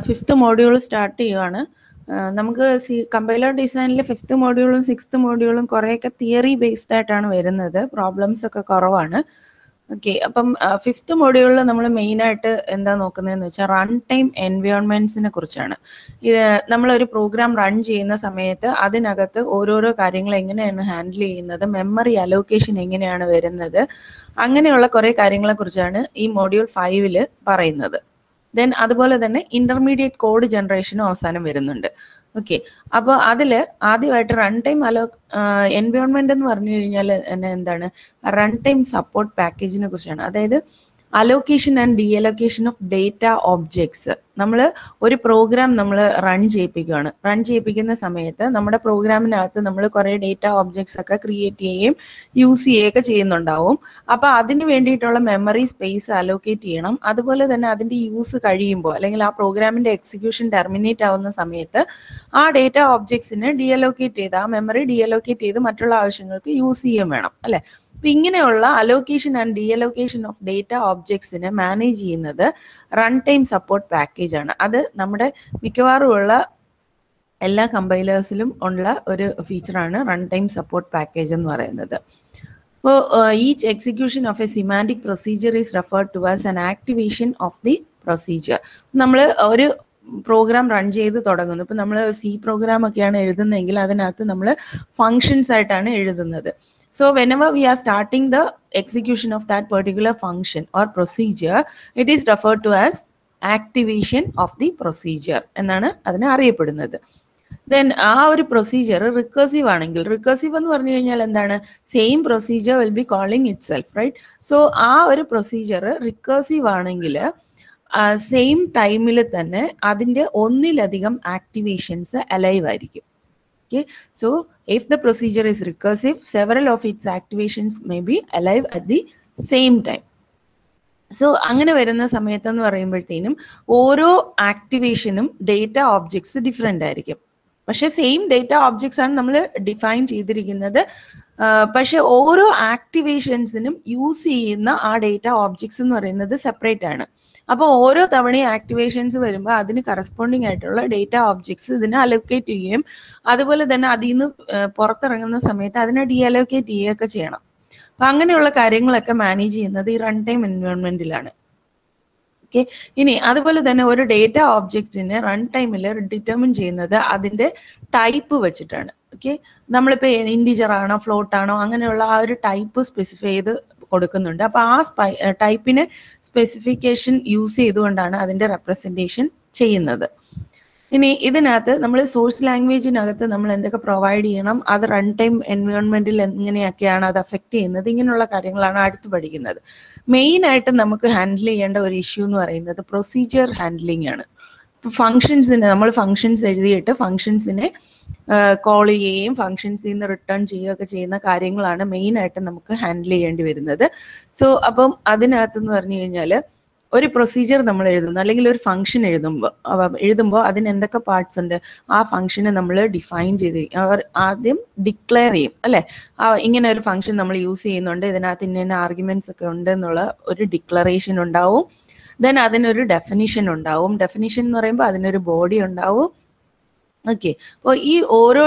Fifth module start ചെയ്യുവാണ്. നമുക്ക് compiler ഡിസൈനിൽ ഫിഫ്ത്ത് മോഡ്യൂളും സിക്സ്ത് മോഡ്യൂളും കുറേയൊക്കെ തിയറി ബേസ്ഡ് ആയിട്ടാണ് വരുന്നത്. പ്രോബ്ലംസ് ഒക്കെ കുറവാണ്. ഓക്കെ, അപ്പം ഫിഫ്ത്ത് മോഡ്യൂളിൽ നമ്മൾ മെയിനായിട്ട് എന്താ നോക്കുന്നതെന്ന് വെച്ചാൽ റൺ ടൈം എൻവയോൺമെന്റ്സിനെ കുറിച്ചാണ്. ഇത് നമ്മളൊരു പ്രോഗ്രാം റൺ ചെയ്യുന്ന സമയത്ത് അതിനകത്ത് ഓരോരോ കാര്യങ്ങൾ എങ്ങനെയാണ് ഹാൻഡിൽ ചെയ്യുന്നത്, മെമ്മറി അലോക്കേഷൻ എങ്ങനെയാണ് വരുന്നത്, അങ്ങനെയുള്ള കുറേ കാര്യങ്ങളെ കുറിച്ചാണ് ഈ മോഡ്യൂൾ 5 പറയുന്നത്. ദെൻ അതുപോലെ തന്നെ ഇന്റർമീഡിയറ്റ് കോഡ് ജനറേഷനും അവസാനം വരുന്നുണ്ട്. ഓക്കെ, അപ്പോൾ അതിൽ ആദ്യമായിട്ട് റൺ ടൈം എൻവയോൺമെന്റ് എന്ന് പറഞ്ഞു കഴിഞ്ഞാൽ തന്നെ എന്താണ്, റൺ ടൈം സപ്പോർട്ട് പാക്കേജിനെ കുറിച്ചാണ്. അതായത് allocation and D allocation of data objects. നമ്മൾ ഒരു പ്രോഗ്രാം നമ്മൾ റൺ ചെയ്യിപ്പിക്കുകയാണ്. റൺ ചെയ്യിപ്പിക്കുന്ന സമയത്ത് നമ്മുടെ പ്രോഗ്രാമിനകത്ത് നമ്മൾ കുറേ ഡേറ്റ ഒബ്ജക്ട്സ് ഒക്കെ ക്രിയേറ്റ് ചെയ്യുകയും യൂസ് ചെയ്യുകയൊക്കെ ചെയ്യുന്നുണ്ടാവും. അപ്പോൾ അതിന് വേണ്ടിയിട്ടുള്ള മെമ്മറി സ്പേസ് അലോക്കേറ്റ് ചെയ്യണം. അതുപോലെ തന്നെ അതിൻ്റെ യൂസ് കഴിയുമ്പോൾ അല്ലെങ്കിൽ ആ പ്രോഗ്രാമിൻ്റെ എക്സിക്യൂഷൻ ടെർമിനേറ്റ് ആവുന്ന സമയത്ത് ആ ഡേറ്റ ഒബ്ജക്ട്സിന് ഡിഅലോക്കേറ്റ് ചെയ്ത് ആ മെമ്മറി ഡിഅലോക്കേറ്റ് ചെയ്ത് മറ്റുള്ള ആവശ്യങ്ങൾക്ക് യൂസ് ചെയ്യുകയും വേണം അല്ലേ. അപ്പം ഇങ്ങനെയുള്ള allocation and deallocation of data ഒബ്ജക്ട്സിനെ മാനേജ് ചെയ്യുന്നത് റൺ ടൈം സപ്പോർട്ട് പാക്കേജ് ആണ്. അത് നമ്മുടെ മിക്കവാറും ഉള്ള എല്ലാ കമ്പൈലേഴ്സിലും ഉള്ള ഒരു ഫീച്ചറാണ് റൺ ടൈം സപ്പോർട്ട് പാക്കേജ് എന്ന് പറയുന്നത്. അപ്പോൾ each execution of a semantic procedure is referred to as an activation of the procedure. നമ്മൾ ഒരു പ്രോഗ്രാം റൺ ചെയ്ത് തുടങ്ങുന്നു. ഇപ്പം നമ്മൾ സി പ്രോഗ്രാം ഒക്കെയാണ് എഴുതുന്നതെങ്കിൽ അതിനകത്ത് നമ്മൾ ഫങ്ഷൻസ് ആയിട്ടാണ് എഴുതുന്നത്. So whenever we are starting the execution of that particular function or procedure, it is referred to as activation of the procedure എന്നാണ് അതിനെ അറിയപ്പെടുന്നത്. ദെൻ ആ ഒരു പ്രൊസീജിയർ റിക്കർസീവ് ആണെങ്കിൽ, റിക്കർസീവ് എന്ന് പറഞ്ഞു കഴിഞ്ഞാൽ എന്താണ്, same procedure will be calling itself, right. So ആ ഒരു പ്രൊസീജിയർ റിക്കർസീവ് ആണെങ്കിൽ സെയിം ടൈമിൽ തന്നെ അതിൻ്റെ ഒന്നിലധികം ആക്ടിവേഷൻസ് അലൈവ് ആയിരിക്കും. Okay, so if the procedure is recursive, several of its activations may be alive at the same time. So അങ്ങനെ വരുന്ന സമയത്ത് എന്ന് പറയുമ്പോഴത്തേനും ഓരോ ആക്ടിവേഷനും ഡേറ്റ ഒബ്ജക്ട്സ് ഡിഫറെൻ്റ് ആയിരിക്കും. പക്ഷെ സെയിം ഡേറ്റ ഒബ്ജക്ട്സ് ആണ് നമ്മൾ ഡിഫൈൻ ചെയ്തിരിക്കുന്നത്. പക്ഷെ ഓരോ ആക്ടിവേഷൻസിനും യൂസ് ചെയ്യുന്ന ആ ഡേറ്റ ഒബ്ജക്ട്സ് എന്ന് പറയുന്നത് സെപ്പറേറ്റ് ആണ്. അപ്പോൾ ഓരോ തവണയും ആക്ടിവേഷൻസ് വരുമ്പോൾ അതിന് കറസ്പോണ്ടിങ് ആയിട്ടുള്ള ഡേറ്റ ഒബ്ജക്ട്സ് ഇതിനെ അലോക്കേറ്റ് ചെയ്യുകയും അതുപോലെ തന്നെ അതിൽ നിന്ന് പുറത്തിറങ്ങുന്ന സമയത്ത് അതിനെ ഡീഅലോക്കേറ്റ് ചെയ്യുകയൊക്കെ ചെയ്യണം. അപ്പം അങ്ങനെയുള്ള കാര്യങ്ങളൊക്കെ മാനേജ് ചെയ്യുന്നത് ഈ റൺ ടൈം എൻവയോൺമെന്റിലാണ്. ഓക്കെ, ഇനി അതുപോലെ തന്നെ ഒരു ഡേറ്റ ഒബ്ജക്റ്റിനെ റൺ ടൈമിൽ ഡിറ്റർമിൻ ചെയ്യുന്നത് അതിൻ്റെ ടൈപ്പ് വെച്ചിട്ടാണ്. ഓക്കെ, നമ്മളിപ്പോൾ ഇൻറ്റിജർ ആണോ ഫ്ലോട്ട് ആണോ അങ്ങനെയുള്ള ആ ഒരു ടൈപ്പ് സ്പെസിഫൈ ചെയ്ത് കൊടുക്കുന്നുണ്ട്. അപ്പോൾ ആ ടൈപ്പിന് സ്പെസിഫിക്കേഷൻ യൂസ് ചെയ്തുകൊണ്ടാണ് അതിൻ്റെ റെപ്രസെൻറ്റേഷൻ ചെയ്യുന്നത്. ഇനി ഇതിനകത്ത് നമ്മൾ സോഴ്സ് ലാംഗ്വേജിനകത്ത് നമ്മൾ എന്തൊക്കെ പ്രൊവൈഡ് ചെയ്യണം, അത് റൺ ടൈം എൻവയോൺമെന്റിൽ എങ്ങനെയൊക്കെയാണ് അത് അഫക്റ്റ് ചെയ്യുന്നത്, ഇങ്ങനെയുള്ള കാര്യങ്ങളാണ് അടുത്ത് പഠിക്കുന്നത്. മെയിനായിട്ട് നമുക്ക് ഹാൻഡിൽ ചെയ്യേണ്ട ഒരു ഇഷ്യൂ എന്ന് പറയുന്നത് പ്രൊസീജിയർ ഹാൻഡ്ലിംഗ് ആണ്. ഫങ്ഷൻസിനെ നമ്മൾ ഫങ്ഷൻസ് എഴുതിയിട്ട് ഫങ്ഷൻസിനെ കോൾ ചെയ്യുകയും ഫങ്ഷൻസിൽ നിന്ന് റിട്ടേൺ ചെയ്യുകയൊക്കെ ചെയ്യുന്ന കാര്യങ്ങളാണ് മെയിനായിട്ട് നമുക്ക് ഹാൻഡിൽ ചെയ്യേണ്ടി വരുന്നത്. സോ അപ്പം അതിനകത്തെന്ന് പറഞ്ഞു കഴിഞ്ഞാൽ ഒരു പ്രൊസീജിയർ നമ്മൾ എഴുതുന്നു അല്ലെങ്കിൽ ഒരു ഫംഗ്ഷൻ എഴുതുമ്പോൾ അതിന് എന്തൊക്കെ പാർട്സ് ഉണ്ട്, ആ ഫംഗ്ഷനെ നമ്മൾ ഡിഫൈൻ ചെയ്ത് ആദ്യം ഡിക്ലെയർ ചെയ്യും അല്ലേ. ഇങ്ങനെ ഒരു ഫംഗ്ഷൻ നമ്മൾ യൂസ് ചെയ്യുന്നുണ്ട്, ഇതിനകത്ത് ഇന്ന ആർഗ്യുമെന്റ്സ് ഒക്കെ ഉണ്ട് എന്നുള്ള ഒരു ഡിക്ലറേഷൻ ഉണ്ടാവും. ദെൻ അതിനൊരു ഡെഫിനിഷൻ ഉണ്ടാവും. ഡെഫിനിഷൻ എന്ന് പറയുമ്പോൾ അതിനൊരു ബോഡി ഉണ്ടാവും. ഓക്കെ, അപ്പോൾ ഈ ഓരോ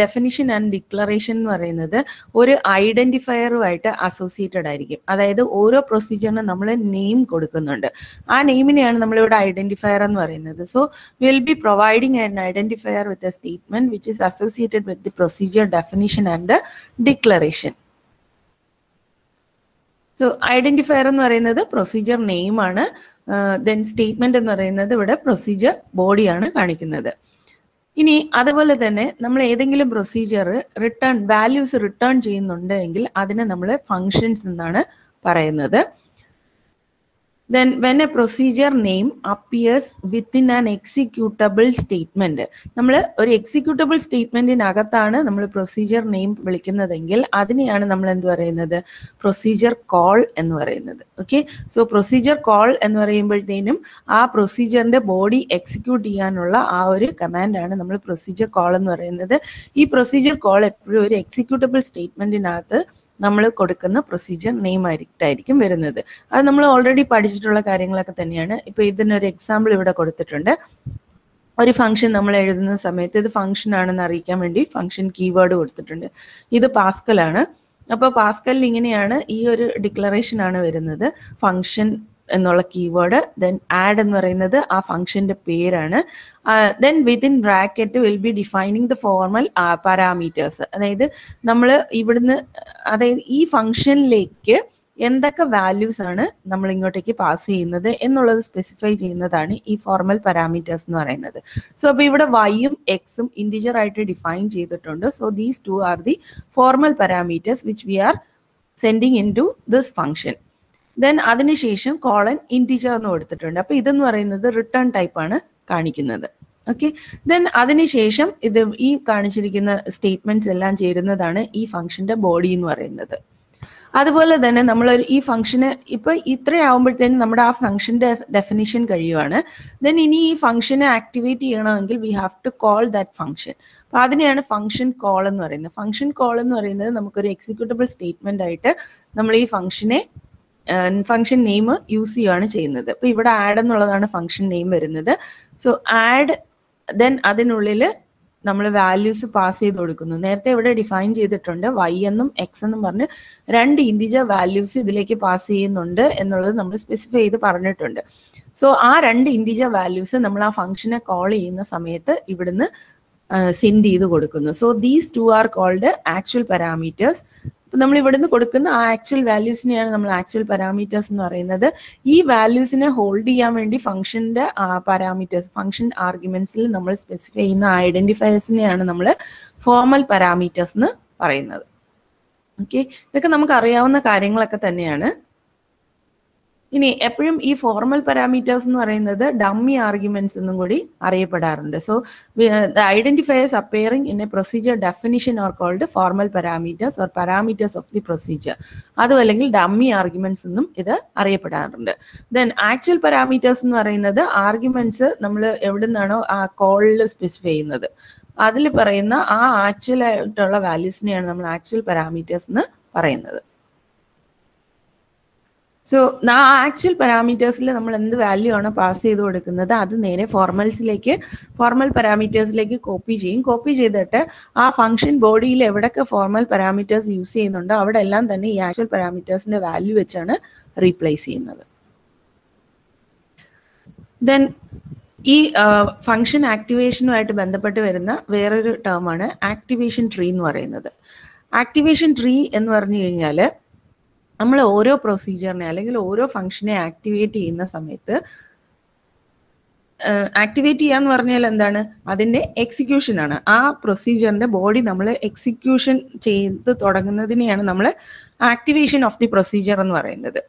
ഡെഫിനിഷൻ ആൻഡ് ഡിക്ലറേഷൻ എന്ന് പറയുന്നത് ഒരു ഐഡന്റിഫയറുമായിട്ട് അസോസിയേറ്റഡ് ആയിരിക്കും. അതായത് ഓരോ പ്രൊസീജിയറിനും നമ്മൾ നെയിം കൊടുക്കുന്നുണ്ട്. ആ നെയിമിനെയാണ് നമ്മളിവിടെ ഐഡന്റിഫയർ എന്ന് പറയുന്നത്. So will be providing an identifier with a statement which is associated with the procedure definition and the declaration. So identifier എന്ന് പറയുന്നത് പ്രൊസീജിയർ നെയിം ആണ്. ദെൻ സ്റ്റേറ്റ്മെന്റ് എന്ന് പറയുന്നത് ഇവിടെ പ്രൊസീജിയർ ബോഡിയാണ് കാണിക്കുന്നത്. ഇനി അതുപോലെ തന്നെ നമ്മൾ ഏതെങ്കിലും പ്രൊസീജിയർ വാല്യൂസ് റിട്ടേൺ ചെയ്യുന്നുണ്ടെങ്കിൽ അതിനെ നമ്മൾ ഫങ്ഷൻസ് എന്നാണ് പറയുന്നത്. Then when a procedure name appears within an executable statement, നമ്മൾ ഒരു എക്സിക്യൂട്ടബിൾ സ്റ്റേറ്റ്മെന്റിനകത്താണ് നമ്മൾ പ്രൊസീജിയർ നെയിം വിളിക്കുന്നതെങ്കിൽ അതിനെയാണ് നമ്മൾ എന്ത് പറയുന്നത്, പ്രൊസീജിയർ കോൾ എന്ന് പറയുന്നത്. ഓക്കെ, സോ പ്രൊസീജിയർ കോൾ എന്ന് പറയുമ്പോഴത്തേനും ആ പ്രൊസീജിയറിന്റെ ബോഡി എക്സിക്യൂട്ട് ചെയ്യാനുള്ള ആ ഒരു കമാൻഡാണ് നമ്മൾ പ്രൊസീജിയർ കോൾ എന്ന് പറയുന്നത്. ഈ പ്രൊസീജിയർ കോൾ എപ്പോഴും ഒരു എക്സിക്യൂട്ടബിൾ സ്റ്റേറ്റ്മെന്റിനകത്ത് നമ്മൾ കൊടുക്കുന്ന പ്രൊസീജിയർ നെയിം ആയിരിക്കും വരുന്നത്. അത് നമ്മൾ ഓൾറെഡി പഠിച്ചിട്ടുള്ള കാര്യങ്ങളൊക്കെ തന്നെയാണ്. ഇപ്പോൾ ഇതിനൊരു എക്സാമ്പിൾ ഇവിടെ കൊടുത്തിട്ടുണ്ട്. ഒരു ഫംഗ്ഷൻ നമ്മൾ എഴുതുന്ന സമയത്ത് ഇത് ഫംഗ്ഷൻ ആണെന്ന് അറിയിക്കാൻ വേണ്ടി ഫംഗ്ഷൻ കീവേഡ് കൊടുത്തിട്ടുണ്ട്. ഇത് പാസ്കലാണ്. അപ്പോൾ പാസ്കലിൽ ഇങ്ങനെയാണ്, ഈ ഒരു ഡിക്ലറേഷൻ ആണ് വരുന്നത്. ഫംഗ്ഷൻ എന്നുള്ള കീവേഡ്, ദെൻ ആഡ് എന്ന് പറയുന്നത് ആ ഫംഗ്ഷന്റെ പേരാണ്. Then within bracket will be defining the formal parameters. അതായത് നമ്മൾ ഇവിടുന്ന്, അതായത് ഈ ഫംഗ്ഷനിലേക്ക് എന്തൊക്കെ വാല്യൂസ് ആണ് നമ്മൾ ഇങ്ങോട്ടേക്ക് പാസ് ചെയ്യുന്നത് എന്നുള്ളത് സ്പെസിഫൈ ചെയ്യുന്നതാണ് ഈ ഫോർമൽ പാരാമീറ്റേഴ്സ് എന്ന് പറയുന്നത്. സോ അപ്പോൾ ഇവിടെ വൈയും എക്സും ഇൻറ്റിജർ ആയിട്ട് ഡിഫൈൻ ചെയ്തിട്ടുണ്ട്. So these two are the formal parameters which we are sending into this function. Then അതിനുശേഷം കോളൻ ഇൻറ്റിജർ എന്ന് കൊടുത്തിട്ടുണ്ട്. അപ്പൊ ഇതെന്ന് പറയുന്നത് റിട്ടേൺ ടൈപ്പ് ആണ് കാണിക്കുന്നത്. ഓക്കെ, ദെൻ അതിനുശേഷം ഇത് ഈ കാണിച്ചിരിക്കുന്ന സ്റ്റേറ്റ്മെന്റ്സ് എല്ലാം ചേരുന്നതാണ് ഈ ഫംഗ്ഷന്റെ ബോഡി എന്ന് പറയുന്നത്. അതുപോലെ തന്നെ നമ്മൾ ഈ ഫംഗ്ഷന് ഇപ്പൊ ഇത്രയാവുമ്പോഴത്തേനും നമ്മുടെ ആ ഫംഗ്ഷന്റെ ഡെഫിനിഷൻ കഴിയുവാണ്. ദെൻ ഇനി ഈ ഫംഗ്ഷനെ ആക്ടിവേറ്റ് ചെയ്യണമെങ്കിൽ we have to call that function. അപ്പൊ അതിനെയാണ് ഫംഗ്ഷൻ കോൾ എന്ന് പറയുന്നത്. ഫംഗ്ഷൻ കോൾ എന്ന് പറയുന്നത് നമുക്കൊരു എക്സിക്യൂട്ടബിൾ സ്റ്റേറ്റ്മെന്റ് ആയിട്ട് നമ്മൾ ഈ ഫംഗ്ഷൻ നെയിം യൂസ് ചെയ്യുകയാണ് ചെയ്യുന്നത്. അപ്പൊ ഇവിടെ ആഡ് എന്നുള്ളതാണ് ഫംഗ്ഷൻ നെയിം വരുന്നത്. സോ ആഡ്, ദെൻ അതിനുള്ളിൽ നമ്മൾ വാല്യൂസ് പാസ് ചെയ്ത് കൊടുക്കുന്നു. നേരത്തെ ഇവിടെ ഡിഫൈൻ ചെയ്തിട്ടുണ്ട് വൈ എന്നും എക്സ് എന്നും പറഞ്ഞ് 2 ഇൻറ്റിജർ വാല്യൂസ് ഇതിലേക്ക് പാസ് ചെയ്യുന്നുണ്ട് എന്നുള്ളത് നമ്മൾ സ്പെസിഫൈ ചെയ്ത് പറഞ്ഞിട്ടുണ്ട്. സോ ആ 2 ഇൻറ്റിജർ വാല്യൂസ് നമ്മൾ ആ ഫംഗ്ഷനെ കോൾ ചെയ്യുന്ന സമയത്ത് ഇവിടുന്ന് സെൻഡ് ചെയ്ത് കൊടുക്കുന്നു. So these two are called actual parameters. അപ്പൊ നമ്മൾ ഇവിടുന്ന് കൊടുക്കുന്ന ആ ആക്ച്വൽ വാല്യൂസിനെയാണ് നമ്മൾ ആക്ച്വൽ പാരാമീറ്റേഴ്സ് എന്ന് പറയുന്നത്. ഈ വാല്യൂസിനെ ഹോൾഡ് ചെയ്യാൻ വേണ്ടി ഫംഗ്ഷന്റെ പാരാമീറ്റേഴ്സ്, ഫംഗ്ഷൻ ആർഗ്യുമെന്റ്സിൽ നമ്മൾ സ്പെസിഫൈ ചെയ്യുന്ന ഐഡന്റിഫയേഴ്സിനെയാണ് നമ്മൾ ഫോർമൽ പാരാമീറ്റേഴ്സ് എന്ന് പറയുന്നത്. ഓക്കെ, ഇതൊക്കെ നമുക്ക് അറിയാവുന്ന കാര്യങ്ങളൊക്കെ തന്നെയാണ്. ഇനി എപ്പോഴും ഈ ഫോർമൽ പാരാമീറ്റേഴ്സ് എന്ന് പറയുന്നത് ഡമ്മി ആർഗ്യുമെന്റ്സ് എന്നും കൂടി അറിയപ്പെടാറുണ്ട്. So the identifiers appearing in a procedure definition are called formal parameters or parameters of the procedure. അതും അല്ലെങ്കിൽ ഡമ്മി ആർഗ്യുമെന്റ്സ് എന്നും ഇത് അറിയപ്പെടാറുണ്ട്. ദെൻ ആക്ച്വൽ പാരാമീറ്റേഴ്സ് എന്ന് പറയുന്നത് ആർഗ്യുമെന്റ്സ് നമ്മൾ എവിടെ നിന്നാണോ ആ കോളിൽ സ്പെസിഫൈ ചെയ്യുന്നത് അതിൽ പറയുന്ന ആ ആക്ച്വൽ ആയിട്ടുള്ള വാല്യൂസിനെയാണ് നമ്മൾ ആക്ച്വൽ പാരാമീറ്റേഴ്സ് എന്ന് പറയുന്നത്. സോ ആ ആക്ച്വൽ പാരാമീറ്റേഴ്സിൽ നമ്മൾ എന്ത് വാല്യൂ ആണ് പാസ് ചെയ്ത് കൊടുക്കുന്നത് അത് നേരെ ഫോർമൽ പാരാമീറ്റേഴ്സിലേക്ക് കോപ്പി ചെയ്യും. കോപ്പി ചെയ്തിട്ട് ആ ഫംഗ്ഷൻ ബോഡിയിൽ എവിടെയൊക്കെ ഫോർമൽ പാരാമീറ്റേഴ്സ് യൂസ് ചെയ്യുന്നുണ്ടോ അവിടെ എല്ലാം തന്നെ ഈ ആക്ച്വൽ പാരാമീറ്റേഴ്സിന്റെ വാല്യൂ വെച്ചാണ് റീപ്ലേസ് ചെയ്യുന്നത്. ദെൻ ഈ ഫംഗ്ഷൻ ആക്ടിവേഷനുമായിട്ട് ബന്ധപ്പെട്ട് വരുന്ന വേറൊരു ടേമാണ് ആക്ടിവേഷൻ ട്രീ എന്ന് പറയുന്നത്. ആക്ടിവേഷൻ ട്രീ എന്ന് പറഞ്ഞു കഴിഞ്ഞാൽ നമ്മൾ ഓരോ പ്രൊസീജിയറിനെ അല്ലെങ്കിൽ ഓരോ ഫംഗ്ഷനെ ആക്ടിവേറ്റ് ചെയ്യുന്ന സമയത്ത്, ആക്ടിവേറ്റ് ചെയ്യാന്ന് പറഞ്ഞാൽ എന്താണ്, അതിന്റെ എക്സിക്യൂഷൻ ആണ്. ആ പ്രൊസീജിയറിന്റെ ബോഡി നമ്മൾ എക്സിക്യൂഷൻ ചെയ്ത് തുടങ്ങുന്നതിനെയാണ് നമ്മൾ ആക്ടിവേഷൻ ഓഫ് ദി പ്രൊസീജിയർ എന്ന് പറയുന്നത്.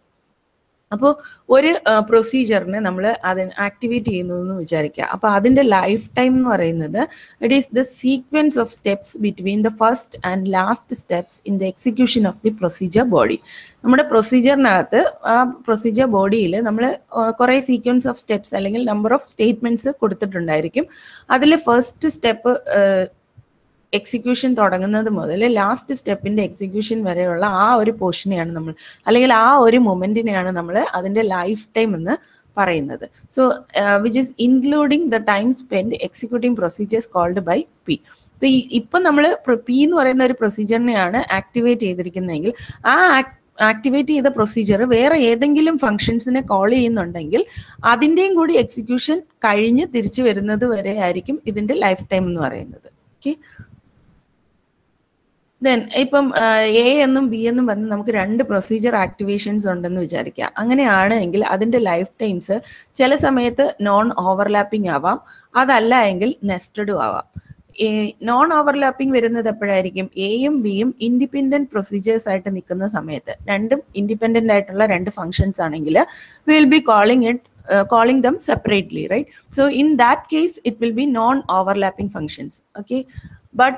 അപ്പോൾ ഒരു പ്രൊസീജിയറിനെ നമ്മൾ അതിന് ആക്ടിവേറ്റ് ചെയ്യുന്നു എന്ന് വിചാരിക്കുക. അപ്പോൾ അതിന്റെ ലൈഫ് ടൈം എന്ന് പറയുന്നത് it is the sequence of steps between the first and last steps in the execution of the procedure body. നമ്മുടെ പ്രൊസീജിയറിനകത്ത് ആ പ്രൊസീജിയർ ബോഡിയിൽ നമ്മൾ കുറേ സീക്വൻസ് ഓഫ് സ്റ്റെപ്സ് അല്ലെങ്കിൽ നമ്പർ ഓഫ് സ്റ്റേറ്റ്മെന്റ്സ് കൊടുത്തിട്ടുണ്ടായിരിക്കും. അതിൽ ഫസ്റ്റ് സ്റ്റെപ്പ് എക്സിക്യൂഷൻ തുടങ്ങുന്നത് മുതൽ ലാസ്റ്റ് സ്റ്റെപ്പിന്റെ എക്സിക്യൂഷൻ വരെയുള്ള ആ ഒരു പോർഷനെയാണ് നമ്മൾ, അല്ലെങ്കിൽ ആ ഒരു മൊമെന്റിനെയാണ് നമ്മൾ അതിന്റെ ലൈഫ് ടൈം എന്ന് പറയുന്നത്. So which is including the time spend executing procedures called by P. ഇപ്പൊ നമ്മൾ പി എന്ന് പറയുന്ന ഒരു പ്രൊസീജിയറിനെയാണ് ആക്ടിവേറ്റ് ചെയ്തിരിക്കുന്നതെങ്കിൽ ആ ആക്ടിവേറ്റ് ചെയ്ത പ്രൊസീജിയർ വേറെ ഏതെങ്കിലും ഫംഗ്ഷൻസിനെ കോൾ ചെയ്യുന്നുണ്ടെങ്കിൽ അതിൻ്റെയും കൂടി എക്സിക്യൂഷൻ കഴിഞ്ഞ് തിരിച്ചു വരുന്നത് വരെ ആയിരിക്കും ഇതിന്റെ ലൈഫ് ടൈം എന്ന് പറയുന്നത്. ഓക്കെ, ദെൻ ഇപ്പം എ എന്നും ബി എന്നും പറഞ്ഞ് നമുക്ക് 2 പ്രൊസീജിയർ ആക്ടിവേഷൻസ് ഉണ്ടെന്ന് വിചാരിക്കുക. അങ്ങനെയാണെങ്കിൽ അതിന്റെ ലൈഫ് ടൈംസ് ചില സമയത്ത് നോൺ ഓവർലാപ്പിംഗ് ആവാം, അതല്ല എങ്കിൽ നെസ്റ്റഡും ആവാം. നോൺ ഓവർലാപ്പിംഗ് വരുന്നത് എപ്പോഴായിരിക്കും, എയും ബിയും ഇൻഡിപെൻഡന്റ് പ്രൊസീജിയേഴ്സ് ആയിട്ട് നിൽക്കുന്ന സമയത്ത്, രണ്ടും ഇൻഡിപെൻഡന്റ് ആയിട്ടുള്ള 2 ഫംഗ്ഷൻസ് ആണെങ്കിൽ will be calling them separately, right? So in that case it will be non-overlapping functions. Okay, but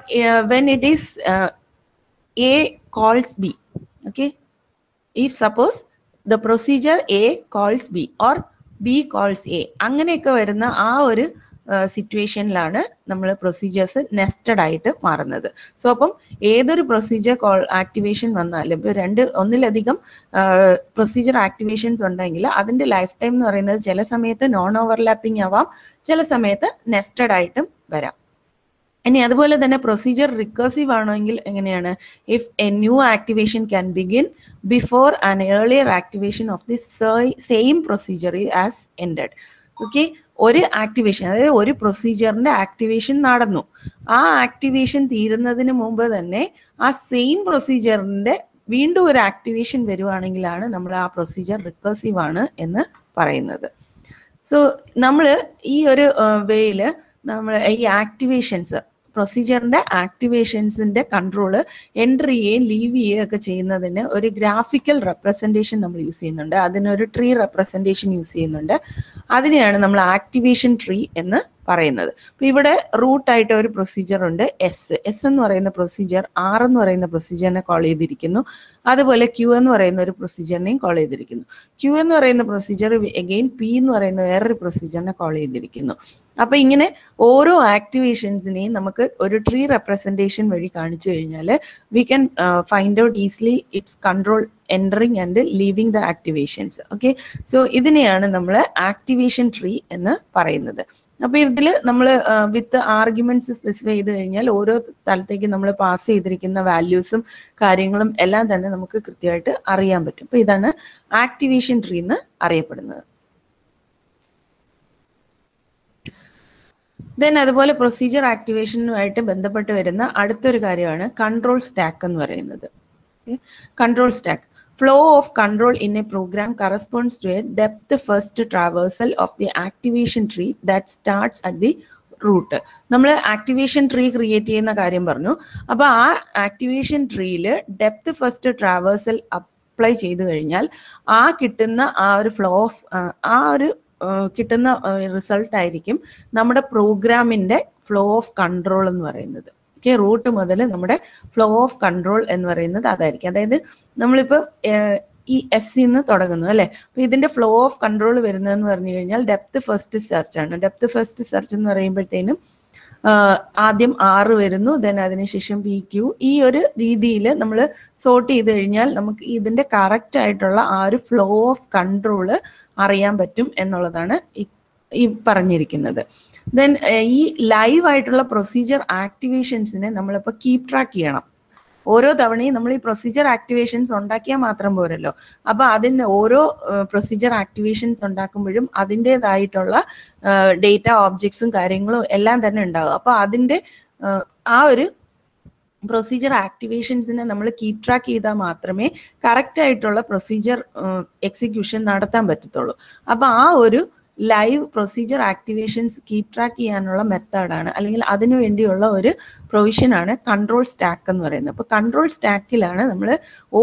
when it is A calls B, okay, if suppose the procedure A calls B or B calls A, അങ്ങനെയൊക്കെ വരുന്ന ആ ഒരു സിറ്റുവേഷനിലാണ് നമ്മൾ procedures nested ആയിട്ട് മാറുന്നത്. So അപ്പം ഏതൊരു procedure activation വന്നാലും ഇപ്പോൾ ഒന്നിലധികം പ്രൊസീജിയർ ആക്ടിവേഷൻസ് ഉണ്ടെങ്കിൽ അതിന്റെ ലൈഫ് ടൈം എന്ന് പറയുന്നത് ചില സമയത്ത് നോൺ ഓവർലാപ്പിംഗ് ആവാം, ചില സമയത്ത് നെസ്റ്റഡ് ആയിട്ടും വരാം. ഇനി അതുപോലെ തന്നെ പ്രൊസീജിയർ റിക്കർസീവ് ആണെങ്കിൽ എങ്ങനെയാണ്? If A new activation can begin before an earlier activation of the same procedure as ended. Okay, ഒരു ആക്ടിവേഷൻ, അതായത് ഒരു പ്രൊസീജിയറിന്റെ ആക്ടിവേഷൻ നടന്നു, ആ ആക്ടിവേഷൻ തീരുന്നതിന് മുമ്പ് തന്നെ ആ സെയിം പ്രൊസീജിയറിന്റെ വീണ്ടും ഒരു ആക്ടിവേഷൻ വരുവാണെങ്കിലാണ് നമ്മൾ ആ പ്രൊസീജിയർ റിക്കർസീവ് ആണ് എന്ന് പറയുന്നത്. സോ നമ്മൾ ഈ ഒരു വേയില് നമ്മൾ ഈ ആക്ടിവേഷൻസ്, പ്രൊസീജിയറിന്റെ ആക്ടിവേഷൻസിന്റെ കൺട്രോള് എൻറ്റർ ചെയ്യുകയും ലീവ് ചെയ്യുകയും ഒക്കെ ചെയ്യുന്നതിന് ഒരു ഗ്രാഫിക്കൽ റെപ്രസെൻറ്റേഷൻ നമ്മൾ യൂസ് ചെയ്യുന്നുണ്ട്. അതിനൊരു ട്രീ റെപ്രസെൻറ്റേഷൻ യൂസ് ചെയ്യുന്നുണ്ട്. അതിനെയാണ് നമ്മൾ ആക്ടിവേഷൻ ട്രീ എന്ന് പറയുന്നത്. അപ്പൊ ഇവിടെ റൂട്ടായിട്ട് ഒരു പ്രൊസീജിയർ ഉണ്ട്, എസ് എന്ന് പറയുന്ന പ്രൊസീജിയർ ആർ എന്ന് പറയുന്ന പ്രൊസീജിയറിനെ കോൾ ചെയ്തിരിക്കുന്നു. അതുപോലെ ക്യൂ എന്ന് പറയുന്ന ഒരു പ്രൊസീജിയറിനെയും കോൾ ചെയ്തിരിക്കുന്നു. ക്യൂ എന്ന് പറയുന്ന പ്രൊസീജിയർ അഗെയിൻ പി എന്ന് പറയുന്ന വേറൊരു പ്രൊസീജിയറിനെ കോൾ ചെയ്തിരിക്കുന്നു. അപ്പൊ ഇങ്ങനെ ഓരോ ആക്ടിവേഷൻസിനെയും നമുക്ക് ഒരു ട്രീ റെപ്രസെൻറ്റേഷൻ വഴി കാണിച്ചു കഴിഞ്ഞാൽ we can find out easily it's control entering and living the activations. Okay, so ഇതിനെയാണ് നമ്മൾ ആക്ടിവേഷൻ ട്രീ എന്ന് പറയുന്നത്. അപ്പൊ ഇതിൽ നമ്മൾ വിത്ത് ആർഗ്യുമെന്റ്സ് സ്പെസിഫൈ ചെയ്ത് കഴിഞ്ഞാൽ ഓരോ സ്ഥലത്തേക്ക് നമ്മൾ പാസ് ചെയ്തിരിക്കുന്ന വാല്യൂസും കാര്യങ്ങളും എല്ലാം തന്നെ നമുക്ക് കൃത്യമായിട്ട് അറിയാൻ പറ്റും. അപ്പൊ ഇതാണ് ആക്ടിവേഷൻ ട്രീ എന്ന് അറിയപ്പെടുന്നത്. ദെൻ അതുപോലെ പ്രൊസീജിയർ ആക്ടിവേഷനുമായിട്ട് ബന്ധപ്പെട്ട് വരുന്ന അടുത്തൊരു കാര്യമാണ് കൺട്രോൾ സ്റ്റാക്ക് എന്ന് പറയുന്നത്. Control stack, flow of control in a program corresponds to a depth first traversal of the activation tree that starts at the root. നമ്മൾ ആക്ടിവേഷൻ ട്രീ ക്രിയേറ്റ് ചെയ്യുന്ന കാര്യം പറഞ്ഞു. അപ്പൊ ആ ആക്ടിവേഷൻ ട്രീയിൽ ഡെപ്ത് ഫസ്റ്റ് ട്രാവേഴ്സൽ അപ്ലൈ ചെയ്ത് കഴിഞ്ഞാൽ ആ കിട്ടുന്ന ആ ഒരു ഫ്ലോ ഓഫ് ആ ഒരു കിട്ടുന്ന റിസൾട്ട് ആയിരിക്കും നമ്മുടെ പ്രോഗ്രാമിന്റെ ഫ്ലോ ഓഫ് കൺട്രോൾ എന്ന് പറയുന്നത്. റൂട്ട് മുതൽ നമ്മുടെ ഫ്ലോ ഓഫ് കൺട്രോൾ എന്ന് പറയുന്നത് അതായിരിക്കും. അതായത് നമ്മളിപ്പോൾ ഈ നിന്ന് തുടങ്ങുന്നു അല്ലെ, അപ്പൊ ഇതിന്റെ ഫ്ലോ ഓഫ് കൺട്രോൾ വരുന്നതെന്ന് പറഞ്ഞു കഴിഞ്ഞാൽ ഡെപ്ത് ഫസ്റ്റ് സെർച്ച് ആണ്. ഡെപ്ത് ഫസ്റ്റ് സെർച്ച് എന്ന് പറയുമ്പോഴത്തേനും ആദ്യം R വരുന്നു, ദെൻ അതിനുശേഷം PQ. ഈ ഒരു രീതിയിൽ നമ്മൾ സോർട്ട് ചെയ്ത് കഴിഞ്ഞാൽ നമുക്ക് ഇതിന്റെ കറക്റ്റ് ആയിട്ടുള്ള ആ ഒരു ഫ്ലോ ഓഫ് കൺട്രോള് അറിയാൻ പറ്റും എന്നുള്ളതാണ് ഈ പറഞ്ഞിരിക്കുന്നത്. ദെൻ ഈ ലൈവ് ആയിട്ടുള്ള പ്രൊസീജിയർ ആക്ടിവേഷൻസിനെ നമ്മളിപ്പോൾ കീപ് ട്രാക്ക് ചെയ്യണം. ഓരോ തവണയും നമ്മൾ ഈ പ്രൊസീജിയർ ആക്ടിവേഷൻസ് ഉണ്ടാക്കിയാൽ മാത്രം പോരല്ലോ, അപ്പൊ അതിന്റെ ഓരോ പ്രൊസീജിയർ ആക്ടിവേഷൻസ് ഉണ്ടാക്കുമ്പോഴും അതിൻ്റെതായിട്ടുള്ള ഡേറ്റ ഓബ്ജക്ട്സും കാര്യങ്ങളും എല്ലാം തന്നെ ഉണ്ടാകും. അപ്പൊ അതിന്റെ ആ ഒരു പ്രൊസീജിയർ ആക്ടിവേഷൻസിനെ നമ്മൾ കീപ് ട്രാക്ക് ചെയ്താൽ മാത്രമേ കറക്റ്റ് ആയിട്ടുള്ള പ്രൊസീജിയർ എക്സിക്യൂഷൻ നടത്താൻ പറ്റത്തുള്ളൂ. അപ്പൊ ആ ഒരു live procedure activations keep track ചെയ്യാനുള്ള മെത്തേഡാണ്, അല്ലെങ്കിൽ അതിനു വേണ്ടിയുള്ള ഒരു പ്രൊവിഷനാണ് കൺട്രോൾ സ്റ്റാക്ക് എന്ന് പറയുന്നത്. അപ്പോൾ കൺട്രോൾ സ്റ്റാക്കിലാണ് നമ്മൾ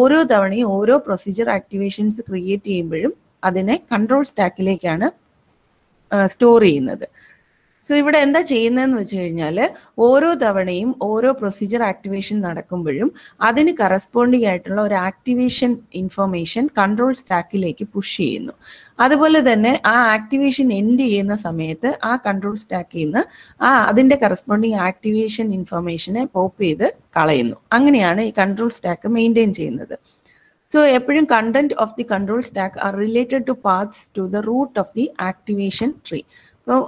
ഓരോ തവണയും ഓരോ പ്രൊസീജിയർ ആക്ടിവേഷൻസ് ക്രിയേറ്റ് ചെയ്യുമ്പോഴും അതിനെ കൺട്രോൾ സ്റ്റാക്കിലേക്കാണ് സ്റ്റോർ ചെയ്യുന്നത്. സോ ഇവിടെ എന്താ ചെയ്യുന്നതെന്ന് വെച്ച് കഴിഞ്ഞാൽ ഓരോ തവണയും ഓരോ പ്രൊസീജിയർ ആക്ടിവേഷൻ നടക്കുമ്പോഴും അതിന് കറസ്പോണ്ടിങ് ആയിട്ടുള്ള ഒരു ആക്ടിവേഷൻ ഇൻഫർമേഷൻ കൺട്രോൾ സ്റ്റാക്കിലേക്ക് പുഷ് ചെയ്യുന്നു. അതുപോലെ തന്നെ ആ ആക്ടിവേഷൻ എൻഡ് ചെയ്യുന്ന സമയത്ത് ആ കൺട്രോൾ സ്റ്റാക്കിൽ നിന്ന് അതിന്റെ കറസ്പോണ്ടിങ് ആക്ടിവേഷൻ ഇൻഫർമേഷനെ പോപ്പ് ചെയ്ത് കളയുന്നു. അങ്ങനെയാണ് ഈ കൺട്രോൾ സ്റ്റാക്ക് മെയിൻറ്റെയിൻ ചെയ്യുന്നത്. സോ എപ്പോഴും content of the control stack are related to paths to the root of the activation tree. അപ്പോൾ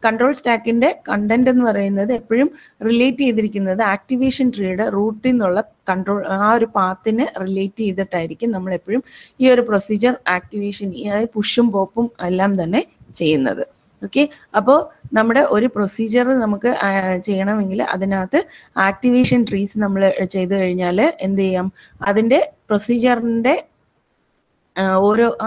കൺട്രോൾ സ്റ്റാക്കിന്റെ കണ്ടന്റ് എന്ന് പറയുന്നത് എപ്പോഴും റിലേറ്റ് ചെയ്തിരിക്കുന്നത് ആക്ടിവേഷൻ ട്രീയുടെ റൂട്ടിൽ നിന്നുള്ള കൺട്രോൾ ആ ഒരു പാത്തിനെ റിലേറ്റ് ചെയ്തിട്ടായിരിക്കും നമ്മൾ എപ്പോഴും ഈ ഒരു പ്രൊസീജിയർ ആക്ടിവേഷൻ പുഷും പോപ്പും എല്ലാം തന്നെ ചെയ്യുന്നത്. ഓക്കെ, അപ്പോൾ നമ്മുടെ ഒരു പ്രൊസീജിയർ നമുക്ക് ചെയ്യണമെങ്കിൽ അതിനകത്ത് ആക്ടിവേഷൻ ട്രീസ് നമ്മൾ ചെയ്ത് കഴിഞ്ഞാൽ എന്ത് ചെയ്യാം, അതിന്റെ പ്രൊസീജിയറിന്റെ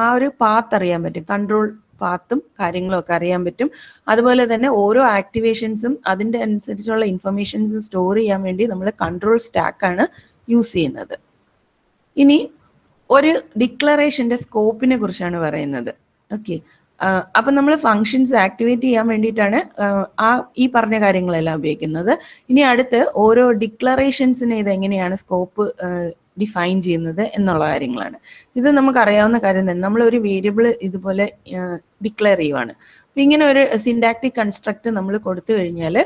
ആ ഒരു പാത്ത് അറിയാൻ പറ്റും, കൺട്രോൾ പാത്തും കാര്യങ്ങളും ഒക്കെ അറിയാൻ പറ്റും. അതുപോലെ തന്നെ ഓരോ ആക്ടിവേഷൻസും അതിന്റെ അനുസരിച്ചുള്ള ഇൻഫർമേഷൻസ് സ്റ്റോർ ചെയ്യാൻ വേണ്ടി നമ്മൾ കൺട്രോൾ സ്റ്റാക്കാണ് യൂസ് ചെയ്യുന്നത്. ഇനി ഒരു ഡിക്ലറേഷന്റെ സ്കോപ്പിനെ കുറിച്ചാണ് പറയുന്നത്. ഓക്കെ, അപ്പൊ നമ്മൾ ഫങ്ഷൻസ് ആക്ടിവേറ്റ് ചെയ്യാൻ വേണ്ടിയിട്ടാണ് ഈ പറഞ്ഞ കാര്യങ്ങളെല്ലാം ഉപയോഗിക്കുന്നത്. ഇനി അടുത്ത് ഓരോ ഡിക്ലറേഷൻസിനെ ഇത് എങ്ങനെയാണ് സ്കോപ്പ് ഡിഫൈൻ ചെയ്യുന്നത് എന്നുള്ള കാര്യങ്ങളാണ്. ഇത് നമുക്ക് അറിയാവുന്ന കാര്യം തന്നെ. നമ്മൾ ഒരു വേരിയബിൾ ഇതുപോലെ ഡിക്ലെയർ ചെയ്യുവാണ്. ഇങ്ങനെ ഒരു സിൻടാക്റ്റിക് കൺസ്ട്രക്ട് നമ്മൾ കൊടുത്തു കഴിഞ്ഞാൽ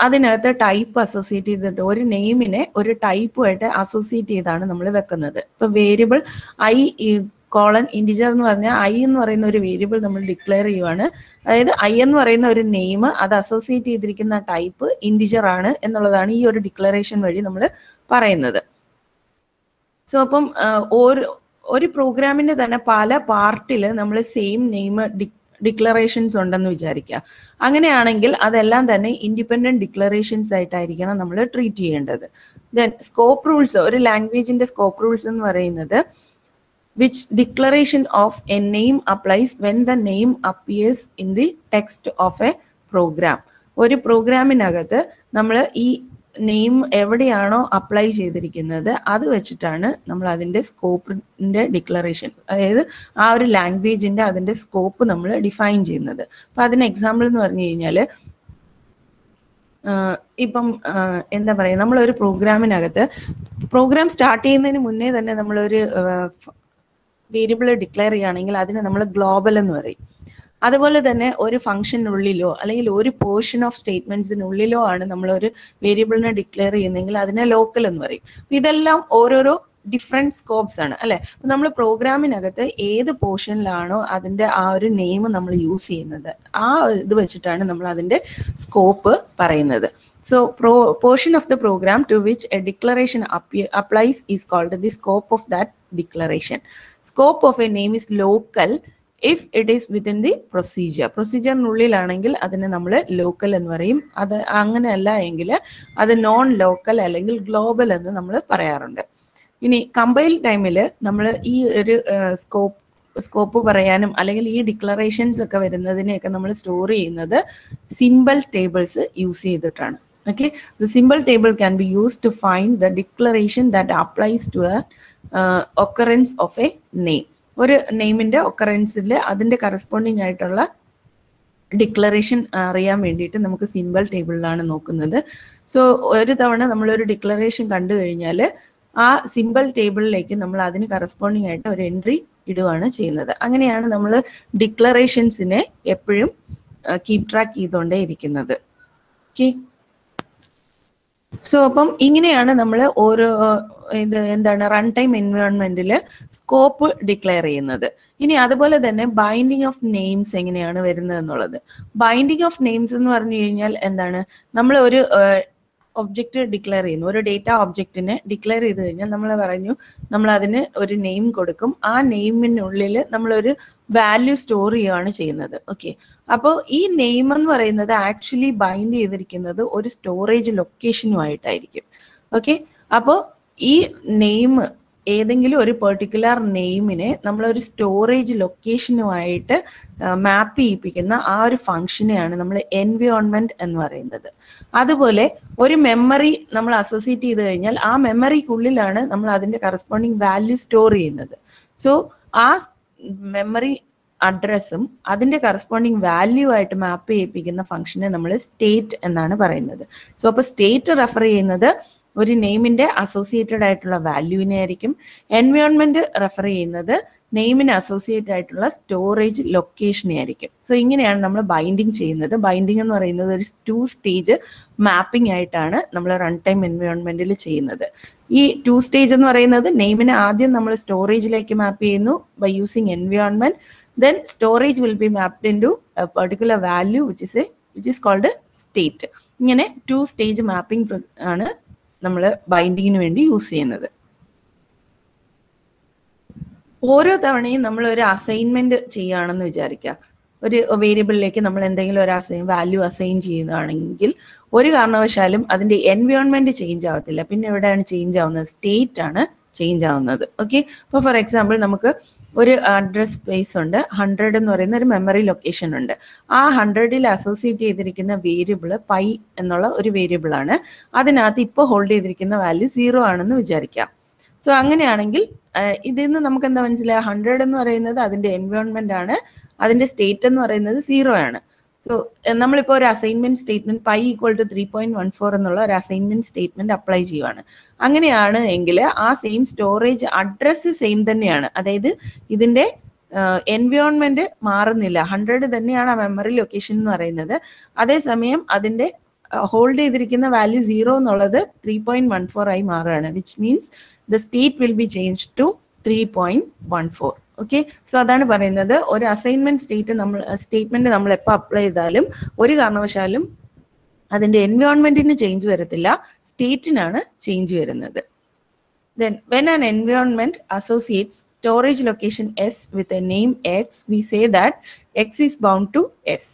അതിനകത്ത് ടൈപ്പ് അസോസിയേറ്റ് ചെയ്തിട്ട് ഒരു നെയിമിനെ ഒരു ടൈപ്പുമായിട്ട് അസോസിയേറ്റ് ചെയ്താണ് നമ്മൾ വെക്കുന്നത്. ഇപ്പൊ വേരിയബിൾ ഐ കോളൻ ഇൻറ്റിജർ എന്ന് പറഞ്ഞാൽ ഐ എന്ന് പറയുന്ന ഒരു വേരിയബിൾ നമ്മൾ ഡിക്ലെയർ ചെയ്യുവാണ്. അതായത് ഐ എന്ന് പറയുന്ന ഒരു നെയിം അത് അസോസിയേറ്റ് ചെയ്തിരിക്കുന്ന ടൈപ്പ് ഇൻറ്റിജർ ആണ് എന്നുള്ളതാണ് ഈ ഒരു ഡിക്ലറേഷൻ വഴി നമ്മൾ പറയുന്നത്. സോ അപ്പം ഒരു പ്രോഗ്രാമിന്റെ തന്നെ പല പാർട്ടിൽ നമ്മൾ സെയിം നെയിം ഡിക്ലറേഷൻസ് ഉണ്ടെന്ന് വിചാരിക്കുക. അങ്ങനെയാണെങ്കിൽ അതെല്ലാം തന്നെ ഇൻഡിപെൻഡന്റ് ഡിക്ലറേഷൻസ് ആയിട്ടായിരിക്കണം നമ്മൾ ട്രീറ്റ് ചെയ്യേണ്ടത്. ദെൻ സ്കോപ്പ് റൂൾസ്, ഒരു ലാംഗ്വേജിന്റെ സ്കോപ്പ് റൂൾസ് എന്ന് പറയുന്നത് which declaration of a name applies when the name appears in the text of a program. ഒരു പ്രോഗ്രാമിനകത്ത് നമ്മൾ ഈ നെയിം എവിടെയാണോ അപ്ലൈ ചെയ്തിരിക്കുന്നത് അത് വെച്ചിട്ടാണ് നമ്മൾ അതിൻ്റെ സ്കോപ്പിന്റെ ഡിക്ലറേഷൻ, അതായത് ആ ഒരു ലാംഗ്വേജിന്റെ അതിന്റെ സ്കോപ്പ് നമ്മൾ ഡിഫൈൻ ചെയ്യുന്നത്. അപ്പൊ അതിന് എക്സാമ്പിൾ എന്ന് പറഞ്ഞു കഴിഞ്ഞാൽ ഇപ്പം എന്താ പറയുക, നമ്മളൊരു പ്രോഗ്രാമിനകത്ത് പ്രോഗ്രാം സ്റ്റാർട്ട് ചെയ്യുന്നതിന് മുന്നേ തന്നെ നമ്മളൊരു വേരിയബിൾ ഡിക്ലെയർ ചെയ്യുകയാണെങ്കിൽ അതിനെ നമ്മൾ ഗ്ലോബൽ എന്ന് പറയും. അതുപോലെ തന്നെ ഒരു ഫംഗ്ഷനുള്ളിലോ അല്ലെങ്കിൽ ഒരു പോർഷൻ ഓഫ് സ്റ്റേറ്റ്മെന്റ്സിനുള്ളിലോ ആണ് നമ്മളൊരു വേരിയബിളിനെ ഡിക്ലെയർ ചെയ്യുന്നതെങ്കിൽ അതിനെ ലോക്കൽ എന്ന് പറയും. ഇതെല്ലാം ഓരോരോ ഡിഫറെന്റ് സ്കോപ്സ് ആണ് അല്ലെ. നമ്മൾ പ്രോഗ്രാമിനകത്ത് ഏത് പോർഷനിലാണോ അതിന്റെ ആ ഒരു നെയിം നമ്മൾ യൂസ് ചെയ്യുന്നത് ആ ഇത് വെച്ചിട്ടാണ് നമ്മൾ അതിന്റെ സ്കോപ്പ് പറയുന്നത്. So portion of the program to which a declaration applies is called the scope of that declaration. Scope of a name is local if it is within the procedure. പ്രൊസീജിയറിനുള്ളിലാണെങ്കിൽ അതിനെ നമ്മൾ local എന്ന് പറയും. അത് അങ്ങനെയല്ല എങ്കിൽ അത് non local അല്ലെങ്കിൽ global എന്ന് നമ്മൾ പറയാറുണ്ട്. ഇനി കമ്പൈൽ ടൈമിൽ നമ്മൾ ഈ ഒരു സ്കോപ്പ് പറയാനും അല്ലെങ്കിൽ ഈ ഡിക്ലറേഷൻസ് ഒക്കെ വരുന്നതിനെയൊക്കെ നമ്മൾ സ്റ്റോർ ചെയ്യുന്നത് സിമ്പിൾ ടേബിൾസ് യൂസ് ചെയ്തിട്ടാണ്. Okay, the symbol table can be used to find the declaration that applies to a occurrence of a name. ഒരു നെയിമിന്റെ ഒക്കറൻസിൽ അതിന്റെ കറസ്പോണ്ടിങ് ആയിട്ടുള്ള ഡിക്ലറേഷൻ അറിയാൻ വേണ്ടിയിട്ട് നമുക്ക് സിമ്പിൾ ടേബിളിലാണ് നോക്കുന്നത്. സോ ഒരു തവണ നമ്മളൊരു ഡിക്ലറേഷൻ കണ്ടു കഴിഞ്ഞാൽ ആ സിമ്പിൾ ടേബിളിലേക്ക് നമ്മൾ അതിന് കറസ്പോണ്ടിങ് ആയിട്ട് ഒരു എൻട്രി ഇടുകയാണ് ചെയ്യുന്നത്. അങ്ങനെയാണ് നമ്മൾ ഡിക്ലറേഷൻസിനെ എപ്പോഴും കീപ് ട്രാക്ക് ചെയ്തുകൊണ്ടേ ഇരിക്കുന്നത്. ഓക്കെ, സോ അപ്പം ഇങ്ങനെയാണ് നമ്മൾ ഓരോ എന്താണ് റൺ ടൈം എൻവയോൺമെന്റിൽ സ്കോപ്പ് ഡിക്ലെയർ ചെയ്യുന്നത്. ഇനി അതുപോലെ തന്നെ ബൈൻഡിങ് ഓഫ് നെയിംസ് എങ്ങനെയാണ് വരുന്നത് എന്നുള്ളത്. ബൈൻഡിങ് ഓഫ് നെയിംസ് എന്ന് പറഞ്ഞു കഴിഞ്ഞാൽ എന്താണ്, നമ്മൾ ഒരു ഒബ്ജക്റ്റ് ഡിക്ലെയർ ചെയ്യുന്നു, ഒരു ഡേറ്റ ഒബ്ജക്റ്റിനെ ഡിക്ലെയർ ചെയ്ത് കഴിഞ്ഞാൽ നമ്മൾ പറഞ്ഞു നമ്മൾ അതിന് ഒരു നെയിം കൊടുക്കും. ആ നെയിമിനുള്ളിൽ നമ്മളൊരു വാല്യൂ സ്റ്റോർ ചെയ്യുകയാണ് ചെയ്യുന്നത്. ഓക്കെ, അപ്പോൾ ഈ നെയിം എന്ന് പറയുന്നത് ആക്ച്വലി ബൈൻഡ് ചെയ്തിരിക്കുന്നത് ഒരു സ്റ്റോറേജ് ലൊക്കേഷനുമായിട്ടായിരിക്കും. ഓക്കെ, അപ്പോൾ ഈ നെയിം ഏതെങ്കിലും ഒരു പെർട്ടിക്കുലർ നെയിമിനെ നമ്മളൊരു സ്റ്റോറേജ് ലൊക്കേഷനുമായിട്ട് മാപ്പ് ചെയ്യിപ്പിക്കുന്ന ആ ഒരു ഫംഗ്ഷനെയാണ് നമ്മൾ എൻവയോൺമെന്റ് എന്ന് പറയുന്നത്. അതുപോലെ ഒരു മെമ്മറി നമ്മൾ അസോസിയേറ്റ് ചെയ്ത് കഴിഞ്ഞാൽ ആ മെമ്മറിക്കുള്ളിലാണ് നമ്മൾ അതിന്റെ കറസ്പോണ്ടിങ് വാല്യൂ സ്റ്റോർ ചെയ്യുന്നത്. സോ ആ മെമ്മറി അഡ്രസ്സും അതിന്റെ കറസ്പോണ്ടിങ് വാല്യൂ ആയിട്ട് മാപ്പ് ചെയ്യിപ്പിക്കുന്ന ഫംഗ്ഷനെ നമ്മൾ സ്റ്റേറ്റ് എന്നാണ് പറയുന്നത്. സോ അപ്പോൾ സ്റ്റേറ്റ് റെഫർ ചെയ്യുന്നത് ഒരു നെയിമിന്റെ അസോസിയേറ്റഡ് ആയിട്ടുള്ള വാല്യൂവിനെ ആയിരിക്കും. എൻവയോൺമെന്റ് റെഫർ ചെയ്യുന്നത് നെയിമിന് അസോസിയേറ്റഡ് ആയിട്ടുള്ള സ്റ്റോറേജ് ലൊക്കേഷനെ ആയിരിക്കും. സോ ഇങ്ങനെയാണ് നമ്മൾ ബൈൻഡിങ് ചെയ്യുന്നത്. ബൈൻഡിങ് എന്ന് പറയുന്നത് ഒരു 2 സ്റ്റേജ് മാപ്പിംഗ് ആയിട്ടാണ് നമ്മൾ റൺ ടൈം എൻവയോൺമെന്റിൽ ചെയ്യുന്നത്. ഈ 2 സ്റ്റേജ് എന്ന് പറയുന്നത് നെയിമിനെ ആദ്യം നമ്മൾ സ്റ്റോറേജിലേക്ക് മാപ്പ് ചെയ്യുന്നു by using environment. Then storage will be mapped into a particular value which is called state. ഇങ്ങനെ 2 സ്റ്റേജ് മാപ്പിംഗ് ആണ് നമ്മൾ ബൈൻഡിങ്ങിന് വേണ്ടി യൂസ് ചെയ്യുന്നത്. ഓരോ തവണയും നമ്മൾ ഒരു അസൈൻമെന്റ് ചെയ്യുകയാണെന്ന് വിചാരിക്കുക. ഒരു വേരിയബിളിലേക്ക് നമ്മൾ എന്തെങ്കിലും ഒരു വാല്യൂ അസൈൻ ചെയ്യുകയാണെങ്കിൽ ഒരു കാരണവശാലും അതിന്റെ എൻവയോൺമെന്റ് ചേഞ്ച് ആവത്തില്ല. പിന്നെ എവിടെയാണ് ചേഞ്ച് ആവുന്നത്? സ്റ്റേറ്റ് ആണ് ചേഞ്ച് ആവുന്നത്. ഓക്കെ, അപ്പോൾ ഫോർ എക്സാമ്പിൾ നമുക്ക് ഒരു അഡ്രസ് സ്പേസ് ഉണ്ട്, 100 എന്ന് പറയുന്ന ഒരു മെമ്മറി ലൊക്കേഷൻ ഉണ്ട്. ആ 100ൽ അസോസിയേറ്റ് ചെയ്തിരിക്കുന്ന വേരിയബിൾ പൈ എന്നുള്ള ഒരു വേരിയബിൾ ആണ്. അതിനകത്ത് ഇപ്പോൾ ഹോൾഡ് ചെയ്തിരിക്കുന്ന വാല്യൂ 0 ആണെന്ന് വിചാരിക്കാം. സോ അങ്ങനെയാണെങ്കിൽ ഇതിൽ നിന്ന് നമുക്ക് എന്താ മനസ്സിലാക്കുക? 100 എന്ന് പറയുന്നത് അതിന്റെ എൻവയോൺമെന്റ് ആണ്, അതിന്റെ സ്റ്റേറ്റ് എന്ന് പറയുന്നത് 0 ആണ്. സോ നമ്മളിപ്പോൾ ഒരു assignment statement pi equal to 3.14 എന്നുള്ള ഒരു അസൈൻമെന്റ് സ്റ്റേറ്റ്മെന്റ് അപ്ലൈ ചെയ്യുവാണ്. അങ്ങനെയാണ് എങ്കിൽ ആ സെയിം സ്റ്റോറേജ് അഡ്രസ്സ് സെയിം തന്നെയാണ്. അതായത് ഇതിന്റെ എൻവയോൺമെന്റ് മാറുന്നില്ല, 100 തന്നെയാണ് ആ മെമ്മറി ലൊക്കേഷൻ എന്ന് പറയുന്നത്. അതേസമയം അതിന്റെ ഹോൾഡ് ചെയ്തിരിക്കുന്ന വാല്യൂ 0 എന്നുള്ളത് 3.14 ആയി മാറുകയാണ്. Which means the state will be change to 3.14. Okay, so അതാണ് പറയുന്നത്, ഒരു അസൈൻമെന്റ് സ്റ്റേറ്റ്മെന്റ് നമ്മൾ എപ്പോൾ അപ്ലൈ ചെയ്താലും ഒരു കാരണവശാലും അതിന്റെ എൻവയോൺമെന്റിന് ചേഞ്ച് വരത്തില്ല, സ്റ്റേറ്റിനാണ് ചേഞ്ച് വരുന്നത്. Then when an environment associates storage location S with a name X, we say that X is bound to S.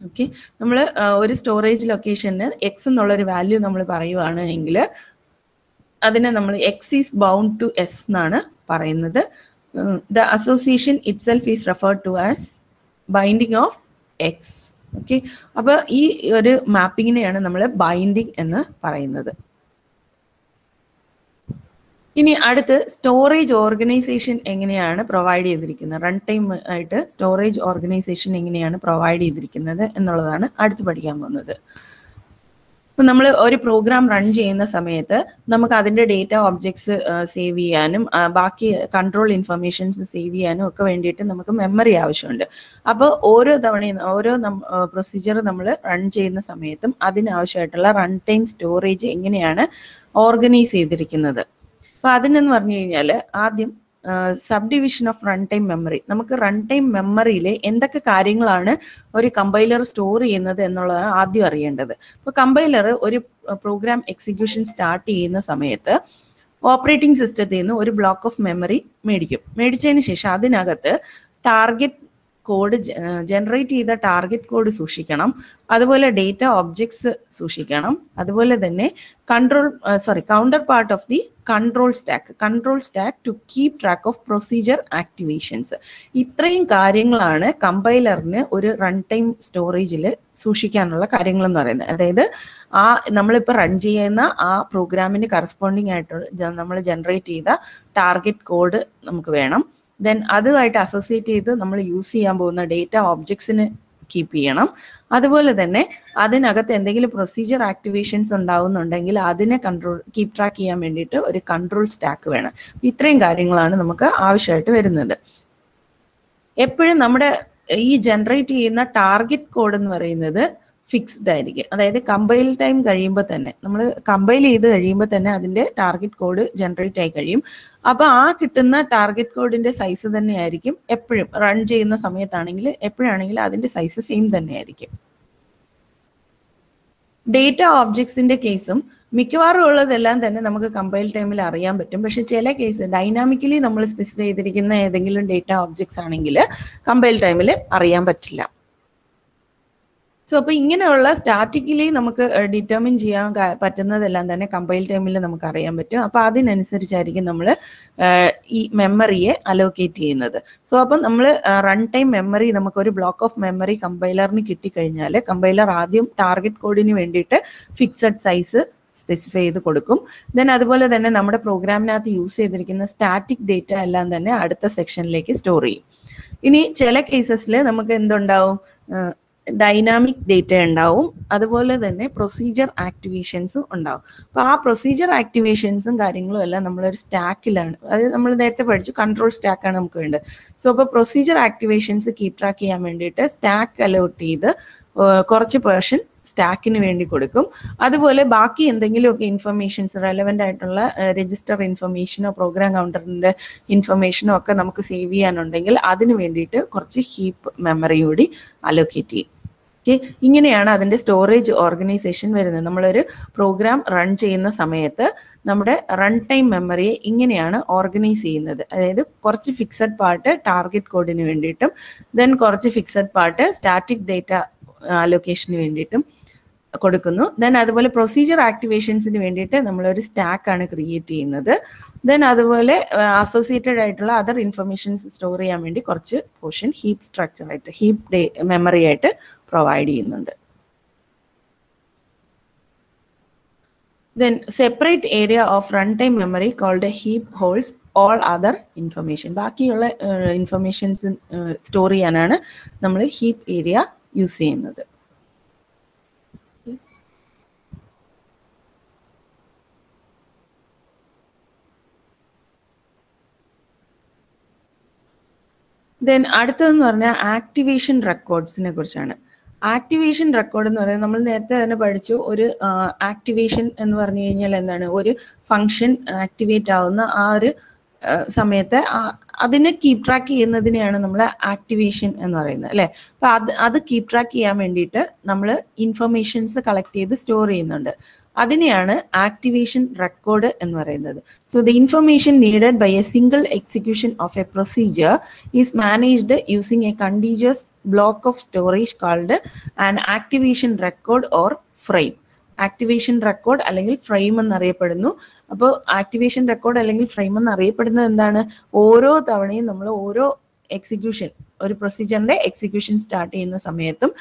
Okay, നമ്മൾ ഒരു സ്റ്റോറേജ് ലൊക്കേഷന് എക്സ് എന്നുള്ളൊരു വാല്യൂ നമ്മൾ പറയുവാണ് എങ്കിൽ അതിനെ നമ്മൾ X is bound to S എന്നാണ് പറയുന്നത്. The association itself is referred to as binding of X. Okay, അപ്പോൾ ഈ ഒരു മാപ്പിങ്ങിനെയാണ് നമ്മൾ ബൈൻഡിങ് എന്ന് പറയുന്നത്. ഇനി അടുത്ത് സ്റ്റോറേജ് ഓർഗനൈസേഷൻ എങ്ങനെയാണ് പ്രൊവൈഡ് ചെയ്തിരിക്കുന്നത്, റൺ ടൈം ആയിട്ട് സ്റ്റോറേജ് ഓർഗനൈസേഷൻ എങ്ങനെയാണ് പ്രൊവൈഡ് ചെയ്തിരിക്കുന്നത് എന്നുള്ളതാണ് അടുത്ത് പഠിക്കാൻ പോകുന്നത്. ഇപ്പം നമ്മൾ ഒരു പ്രോഗ്രാം റൺ ചെയ്യുന്ന സമയത്ത് നമുക്ക് അതിൻ്റെ ഡേറ്റ ഒബ്ജക്ട്സ് സേവ് ചെയ്യാനും ബാക്കി കൺട്രോൾ ഇൻഫർമേഷൻസ് സേവ് ചെയ്യാനും ഒക്കെ വേണ്ടിയിട്ട് നമുക്ക് മെമ്മറി ആവശ്യമുണ്ട്. അപ്പോൾ ഓരോ തവണയും ഓരോ പ്രൊസീജിയർ നമ്മൾ റൺ ചെയ്യുന്ന സമയത്തും അതിനാവശ്യമായിട്ടുള്ള റൺ ടൈം സ്റ്റോറേജ് എങ്ങനെയാണ് ഓർഗനൈസ് ചെയ്തിരിക്കുന്നത്. അപ്പോൾ അതിനെന്ന് പറഞ്ഞു കഴിഞ്ഞാൽ ആദ്യം sub division of run time memory. നമുക്ക് റൺ ടൈം മെമ്മറിയിൽ എന്തൊക്കെ കാര്യങ്ങളാണ് ഒരു കമ്പൈലർ സ്റ്റോർ ചെയ്യുന്നത് എന്നുള്ളതാണ് ആദ്യം അറിയേണ്ടത്. ഇപ്പോൾ കമ്പൈലർ ഒരു പ്രോഗ്രാം എക്സിക്യൂഷൻ സ്റ്റാർട്ട് ചെയ്യുന്ന സമയത്ത് ഓപ്പറേറ്റിംഗ് സിസ്റ്റത്തിൽ നിന്ന് ഒരു ബ്ലോക്ക് ഓഫ് മെമ്മറി മേടിക്കും. മേടിച്ചതിന് ശേഷം അതിനകത്ത് ടാർഗറ്റ് കോഡ് ജനറേറ്റ് ചെയ്ത ടാർഗറ്റ് കോഡ് സൂക്ഷിക്കണം, അതുപോലെ ഡേറ്റ ഒബ്ജക്ട്സ് സൂക്ഷിക്കണം, അതുപോലെ തന്നെ counterpart of the control stack to keep track of procedure activations. ഇത്രയും കാര്യങ്ങളാണ് കമ്പൈലറിന് ഒരു റൺ ടൈം സ്റ്റോറേജിൽ സൂക്ഷിക്കാനുള്ള കാര്യങ്ങൾ എന്ന് പറയുന്നത്. അതായത് ആ നമ്മളിപ്പോൾ റൺ ചെയ്യുന്ന ആ പ്രോഗ്രാമിന് കറസ്പോണ്ടിങ് ആയിട്ട് നമ്മൾ ജനറേറ്റ് ചെയ്ത ടാർഗറ്റ് കോഡ് നമുക്ക് വേണം. ദെൻ അതുമായിട്ട് അസോസിയേറ്റ് ചെയ്ത് നമ്മൾ യൂസ് ചെയ്യാൻ പോകുന്ന ഡേറ്റ ഒബ്ജക്ട്സിന് കീപ്പ് ചെയ്യണം. അതുപോലെ തന്നെ അതിനകത്ത് എന്തെങ്കിലും പ്രൊസീജിയർ ആക്ടിവേഷൻസ് ഉണ്ടാവുന്നുണ്ടെങ്കിൽ അതിനെ കീപ് ട്രാക്ക് ചെയ്യാൻ വേണ്ടിയിട്ട് ഒരു കൺട്രോൾ സ്റ്റാക്ക് വേണം. ഇത്രയും കാര്യങ്ങളാണ് നമുക്ക് ആവശ്യമായിട്ട് വരുന്നത്. എപ്പോഴും നമ്മുടെ ഈ ജനറേറ്റ് ചെയ്യുന്ന ടാർഗറ്റ് കോഡ് എന്ന് പറയുന്നത് ഫിക്സ്ഡ് ആയിരിക്കും. അതായത് കമ്പൈൽ ടൈം കഴിയുമ്പോൾ തന്നെ നമ്മൾ കമ്പൈൽ ചെയ്ത് കഴിയുമ്പോൾ തന്നെ അതിൻ്റെ ടാർഗറ്റ് കോഡ് ജനറേറ്റ് ആയി കഴിയും. അപ്പോൾ ആ കിട്ടുന്ന ടാർഗറ്റ് കോഡിന്റെ സൈസ് തന്നെയായിരിക്കും എപ്പോഴും റൺ ചെയ്യുന്ന സമയത്താണെങ്കിൽ എപ്പോഴാണെങ്കിലും അതിന്റെ സൈസ് സെയിം തന്നെയായിരിക്കും. ഡേറ്റ ഓബ്ജക്ട്സിന്റെ കേസും മിക്കവാറും ഉള്ളതെല്ലാം തന്നെ നമുക്ക് കമ്പൈൽ ടൈമിൽ അറിയാൻ പറ്റും. പക്ഷെ ചില കേസ് ഡൈനാമിക്കലി നമ്മൾ സ്പെസിഫൈ ചെയ്തിരിക്കുന്ന ഏതെങ്കിലും ഡേറ്റ ഓബ്ജക്ട്സ് ആണെങ്കിൽ കമ്പൈൽ ടൈമിൽ അറിയാൻ പറ്റില്ല. സോ അപ്പോൾ ഇങ്ങനെയുള്ള സ്റ്റാറ്റിക്കലി നമുക്ക് ഡിറ്റർമിൻ ചെയ്യാൻ പറ്റുന്നതെല്ലാം തന്നെ കമ്പൈൽ ടൈമിൽ നമുക്ക് അറിയാൻ പറ്റും. അപ്പോൾ അതിനനുസരിച്ചായിരിക്കും നമ്മൾ ഈ മെമ്മറിയെ അലോക്കേറ്റ് ചെയ്യുന്നത്. സോ അപ്പം നമ്മൾ റൺ ടൈം മെമ്മറി നമുക്കൊരു ബ്ലോക്ക് ഓഫ് മെമ്മറി കമ്പൈലറിന് കിട്ടിക്കഴിഞ്ഞാൽ കമ്പൈലർ ആദ്യം ടാർഗറ്റ് കോഡിന് വേണ്ടിയിട്ട് ഫിക്സഡ് സൈസ് സ്പെസിഫൈ ചെയ്ത് കൊടുക്കും. ദെൻ അതുപോലെ തന്നെ നമ്മുടെ പ്രോഗ്രാമിനകത്ത് യൂസ് ചെയ്തിരിക്കുന്ന സ്റ്റാറ്റിക് ഡേറ്റ എല്ലാം തന്നെ അടുത്ത സെക്ഷനിലേക്ക് സ്റ്റോർ ചെയ്യും. ഇനി ചില കേസസിൽ നമുക്ക് എന്തുണ്ടാവും, ഡൈനാമിക് ഡേറ്റ ഉണ്ടാവും, അതുപോലെ തന്നെ പ്രൊസീജിയർ ആക്ടിവേഷൻസും ഉണ്ടാവും. അപ്പോൾ ആ പ്രൊസീജിയർ ആക്ടിവേഷൻസും കാര്യങ്ങളും എല്ലാം നമ്മളൊരു സ്റ്റാക്കിലാണ്, അതായത് നമ്മൾ നേരത്തെ പഠിച്ചു കൺട്രോൾ സ്റ്റാക്കാണ് നമുക്ക് വേണ്ടത്. സോ അപ്പോൾ പ്രൊസീജിയർ ആക്ടിവേഷൻസ് കീപ് ട്രാക്ക് ചെയ്യാൻ വേണ്ടിയിട്ട് സ്റ്റാക്ക് അലോട്ട് ചെയ്ത് കുറച്ച് പേർഷൻ സ്റ്റാക്കിന് വേണ്ടി കൊടുക്കും. അതുപോലെ ബാക്കി എന്തെങ്കിലുമൊക്കെ ഇൻഫർമേഷൻസ് റെലവെൻ്റ് ആയിട്ടുള്ള രജിസ്റ്റർ ഇൻഫർമേഷനോ പ്രോഗ്രാം കൗണ്ടറിൻ്റെ ഇൻഫർമേഷനോ ഒക്കെ നമുക്ക് സേവ് ചെയ്യാനുണ്ടെങ്കിൽ അതിന് വേണ്ടിയിട്ട് കുറച്ച് ഹീപ്പ് മെമ്മറി കൂടി അലോക്കേറ്റ് ചെയ്യും. ഓക്കെ, ഇങ്ങനെയാണ് അതിൻ്റെ സ്റ്റോറേജ് ഓർഗനൈസേഷൻ വരുന്നത്. നമ്മളൊരു പ്രോഗ്രാം റൺ ചെയ്യുന്ന സമയത്ത് നമ്മുടെ റൺ ടൈം മെമ്മറിയെ ഇങ്ങനെയാണ് ഓർഗനൈസ് ചെയ്യുന്നത്. അതായത് കുറച്ച് ഫിക്സഡ് പാർട്ട് ടാർഗറ്റ് കോഡിന് വേണ്ടിയിട്ടും ദെൻ കുറച്ച് ഫിക്സഡ് പാർട്ട് സ്റ്റാറ്റിക് ഡേറ്റ അലോക്കേഷന് വേണ്ടിയിട്ടും കൊടുക്കുന്നു. ദെൻ അതുപോലെ പ്രൊസീജിയർ ആക്ടിവേഷൻസിന് വേണ്ടിയിട്ട് നമ്മളൊരു സ്റ്റാക്കാണ് ക്രിയേറ്റ് ചെയ്യുന്നത്. ദെൻ അതുപോലെ അസോസിയേറ്റഡ് ആയിട്ടുള്ള അതർ ഇൻഫർമേഷൻസ് സ്റ്റോർ ചെയ്യാൻ വേണ്ടി കുറച്ച് പോർഷൻ ഹീപ്പ് സ്ട്രക്ചറായിട്ട് ഹീപ്പ് മെമ്മറി ആയിട്ട് പ്രൊവൈഡ് ചെയ്യുന്നുണ്ട്. Then separate area of runtime memory called a heap holds all other information. ബാക്കിയുള്ള ഇൻഫർമേഷൻസ് സ്റ്റോർ ചെയ്യാനാണ് നമ്മൾ ഹീപ്പ് ഏരിയ യൂസ് ചെയ്യുന്നത്. ദെൻ അടുത്തതെന്ന് പറഞ്ഞാൽ ആക്ടിവേഷൻ റെക്കോർഡ്സിനെ കുറിച്ചാണ്. ആക്ടിവേഷൻ റെക്കോർഡ് എന്ന് പറയുന്നത് നമ്മൾ നേരത്തെ തന്നെ പഠിച്ചു. ഒരു ആക്ടിവേഷൻ എന്ന് പറഞ്ഞു കഴിഞ്ഞാൽ എന്താണ്, ഒരു ഫംഗ്ഷൻ ആക്ടിവേറ്റ് ആവുന്ന ആ ഒരു സമയത്ത് അതിനെ കീപ് ട്രാക്ക് ചെയ്യുന്നതിനെയാണ് നമ്മൾ ആക്ടിവേഷൻ എന്ന് പറയുന്നത്, അല്ലെ. അപ്പൊ അത് കീപ് ട്രാക്ക് ചെയ്യാൻ വേണ്ടിയിട്ട് നമ്മൾ ഇൻഫർമേഷൻസ് കളക്ട് ചെയ്ത് സ്റ്റോർ ചെയ്യുന്നുണ്ട്. അതിനെയാണ് ആക്ടിവേഷൻ റെക്കോർഡ് എന്ന് പറയുന്നത്. So the information needed by a single execution of a procedure is managed using a continuous block of storage called an activation record or frame. Activation record അല്ലെങ്കിൽ frame എന്നറിയപ്പെടുന്നു. അപ്പോൾ activation record അല്ലെങ്കിൽ frame എന്നറിയപ്പെടുന്നത് എന്താണ്, ഓരോ തവണയും നമ്മൾ ഓരോ എക്സിക്യൂഷൻ, ഒരു പ്രൊസീജിയറിന്റെ എക്സിക്യൂഷൻ സ്റ്റാർട്ട് ചെയ്യുന്ന സമയത്തും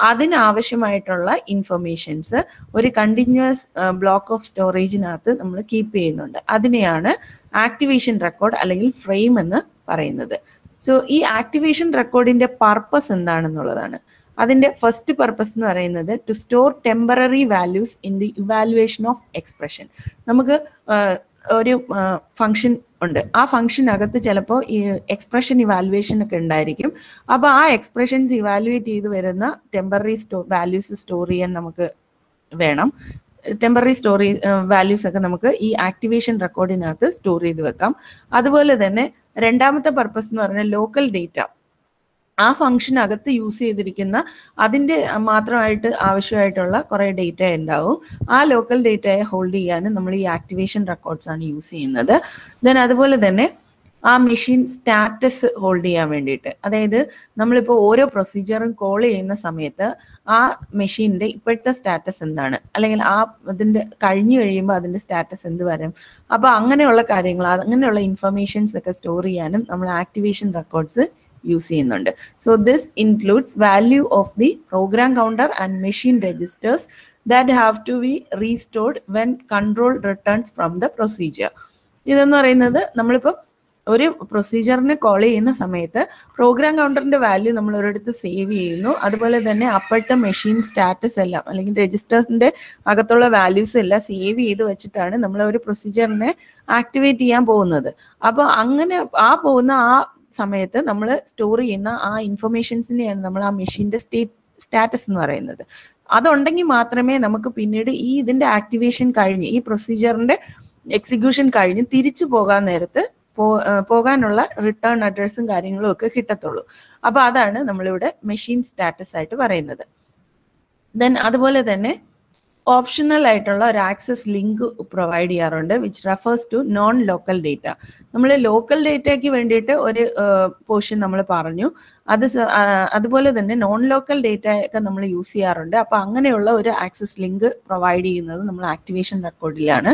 അതിനാവശ്യമായിട്ടുള്ള ഇൻഫർമേഷൻസ് ഒരു കണ്ടിന്യൂസ് ബ്ലോക്ക് ഓഫ് സ്റ്റോറേജിനകത്ത് നമ്മൾ കീപ്പ് ചെയ്യുന്നുണ്ട്. അതിനെയാണ് ആക്ടിവേഷൻ റെക്കോർഡ് അല്ലെങ്കിൽ ഫ്രെയിം എന്ന് പറയുന്നത്. സോ ഈ ആക്ടിവേഷൻ റെക്കോർഡിന്റെ പർപ്പസ് എന്താണെന്നുള്ളതാണ്. അതിന്റെ ഫസ്റ്റ് പർപ്പസ് എന്ന് പറയുന്നത് to store temporary values in the evaluation of expression. നമുക്ക് ഒരു ഫംഗ്ഷൻ ഉണ്ട്, ആ ഫംഗ്ഷനകത്ത് ചിലപ്പോൾ ഈ എക്സ്പ്രഷൻ ഇവാലുവേഷൻ ഒക്കെ ഉണ്ടായിരിക്കും. അപ്പൊ ആ എക്സ്പ്രഷൻസ് ഇവാലുവേറ്റ് ചെയ്ത് വരുന്ന ടെമ്പററി വാല്യൂസ് സ്റ്റോർ ചെയ്യാൻ നമുക്ക് വേണം. ടെമ്പററി വാല്യൂസ് ഒക്കെ നമുക്ക് ഈ ആക്ടിവേഷൻ റെക്കോർഡിനകത്ത് സ്റ്റോർ ചെയ്ത് വെക്കാം. അതുപോലെ തന്നെ രണ്ടാമത്തെ പർപ്പസ് എന്ന് പറഞ്ഞാൽ ലോക്കൽ ഡേറ്റ, ആ ഫംഗ്ഷനകത്ത് യൂസ് ചെയ്തിരിക്കുന്ന അതിൻ്റെ മാത്രമായിട്ട് ആവശ്യമായിട്ടുള്ള കുറേ ഡേറ്റ ഉണ്ടാവും. ആ ലോക്കൽ ഡേറ്റയെ ഹോൾഡ് ചെയ്യാനും നമ്മൾ ഈ ആക്ടിവേഷൻ റെക്കോർഡ്സ് ആണ് യൂസ് ചെയ്യുന്നത്. ദെൻ അതുപോലെ തന്നെ ആ മെഷീൻ സ്റ്റാറ്റസ് ഹോൾഡ് ചെയ്യാൻ വേണ്ടിയിട്ട്, അതായത് നമ്മളിപ്പോൾ ഓരോ പ്രൊസീജിയറും കോൾ ചെയ്യുന്ന സമയത്ത് ആ മെഷീനിന്റെ ഇപ്പോഴത്തെ സ്റ്റാറ്റസ് എന്താണ്, അല്ലെങ്കിൽ അതിന്റെ കഴിഞ്ഞു കഴിയുമ്പോൾ അതിന്റെ സ്റ്റാറ്റസ് എന്ത് വരും, അപ്പൊ അങ്ങനെയുള്ള കാര്യങ്ങൾ, അങ്ങനെയുള്ള ഇൻഫർമേഷൻസ് ഒക്കെ സ്റ്റോർ ചെയ്യാനും നമ്മൾ ആക്ടിവേഷൻ റെക്കോർഡ്സ് യൂസ് ചെയ്യുന്നുണ്ട്. So this includes value of the program counter and machine registers that have to be restored when control returns from the procedure. ഇതെന്ന് പറയുന്നത് നമ്മളിപ്പോൾ ഒരു പ്രൊസീജിയറിനെ കോൾ ചെയ്യുന്ന സമയത്ത് പ്രോഗ്രാം കൗണ്ടറിന്റെ വാല്യൂ നമ്മൾ ഒരിടത്ത് സേവ് ചെയ്യുന്നു. അതുപോലെ തന്നെ അപ്പോഴത്തെ മെഷീൻ സ്റ്റാറ്റസ് എല്ലാം അല്ലെങ്കിൽ രജിസ്റ്റേഴ്സിന്റെ അകത്തുള്ള വാല്യൂസ് എല്ലാം സേവ് ചെയ്ത് വെച്ചിട്ടാണ് നമ്മൾ ഒരു പ്രൊസീജിയറിനെ ആക്ടിവേറ്റ് ചെയ്യാൻ പോകുന്നത്. അപ്പോൾ അങ്ങനെ പോകുന്ന ആ സമയത്ത് നമ്മൾ സ്റ്റോർ ചെയ്യുന്ന ആ ഇൻഫർമേഷൻസിനെയാണ് നമ്മൾ ആ മെഷീന്റെ സ്റ്റാറ്റസ് എന്ന് പറയുന്നത്. അതുണ്ടെങ്കിൽ മാത്രമേ നമുക്ക് പിന്നീട് ഇതിന്റെ ആക്ടിവേഷൻ കഴിഞ്ഞ് ഈ പ്രൊസീജിയറിന്റെ എക്സിക്യൂഷൻ കഴിഞ്ഞ് തിരിച്ചു പോകാൻ നേരത്ത് പോകാനുള്ള റിട്ടേൺ അഡ്രസ്സും കാര്യങ്ങളും ഒക്കെ കിട്ടത്തുള്ളൂ. അപ്പൊ അതാണ് നമ്മളിവിടെ മെഷീൻ സ്റ്റാറ്റസ് ആയിട്ട് പറയുന്നത്. ദെൻ അതുപോലെ തന്നെ ഓപ്ഷണൽ ആയിട്ടുള്ള ഒരു ആക്സസ് ലിങ്ക് പ്രൊവൈഡ് ചെയ്യാറുണ്ട്, which refers to non local data. നമ്മൾ ലോക്കൽ ഡേറ്റയ്ക്ക് വേണ്ടിയിട്ട് ഒരു പോർഷൻ നമ്മൾ പറഞ്ഞു, അതുപോലെ തന്നെ നോൺ ലോക്കൽ ഡേറ്റ ഒക്കെ നമ്മൾ യൂസ് ചെയ്യാറുണ്ട്. അപ്പൊ അങ്ങനെയുള്ള ഒരു ആക്സസ് ലിങ്ക് പ്രൊവൈഡ് ചെയ്യുന്നത് നമ്മൾ ആക്ടിവേഷൻ റെക്കോർഡിലാണ്.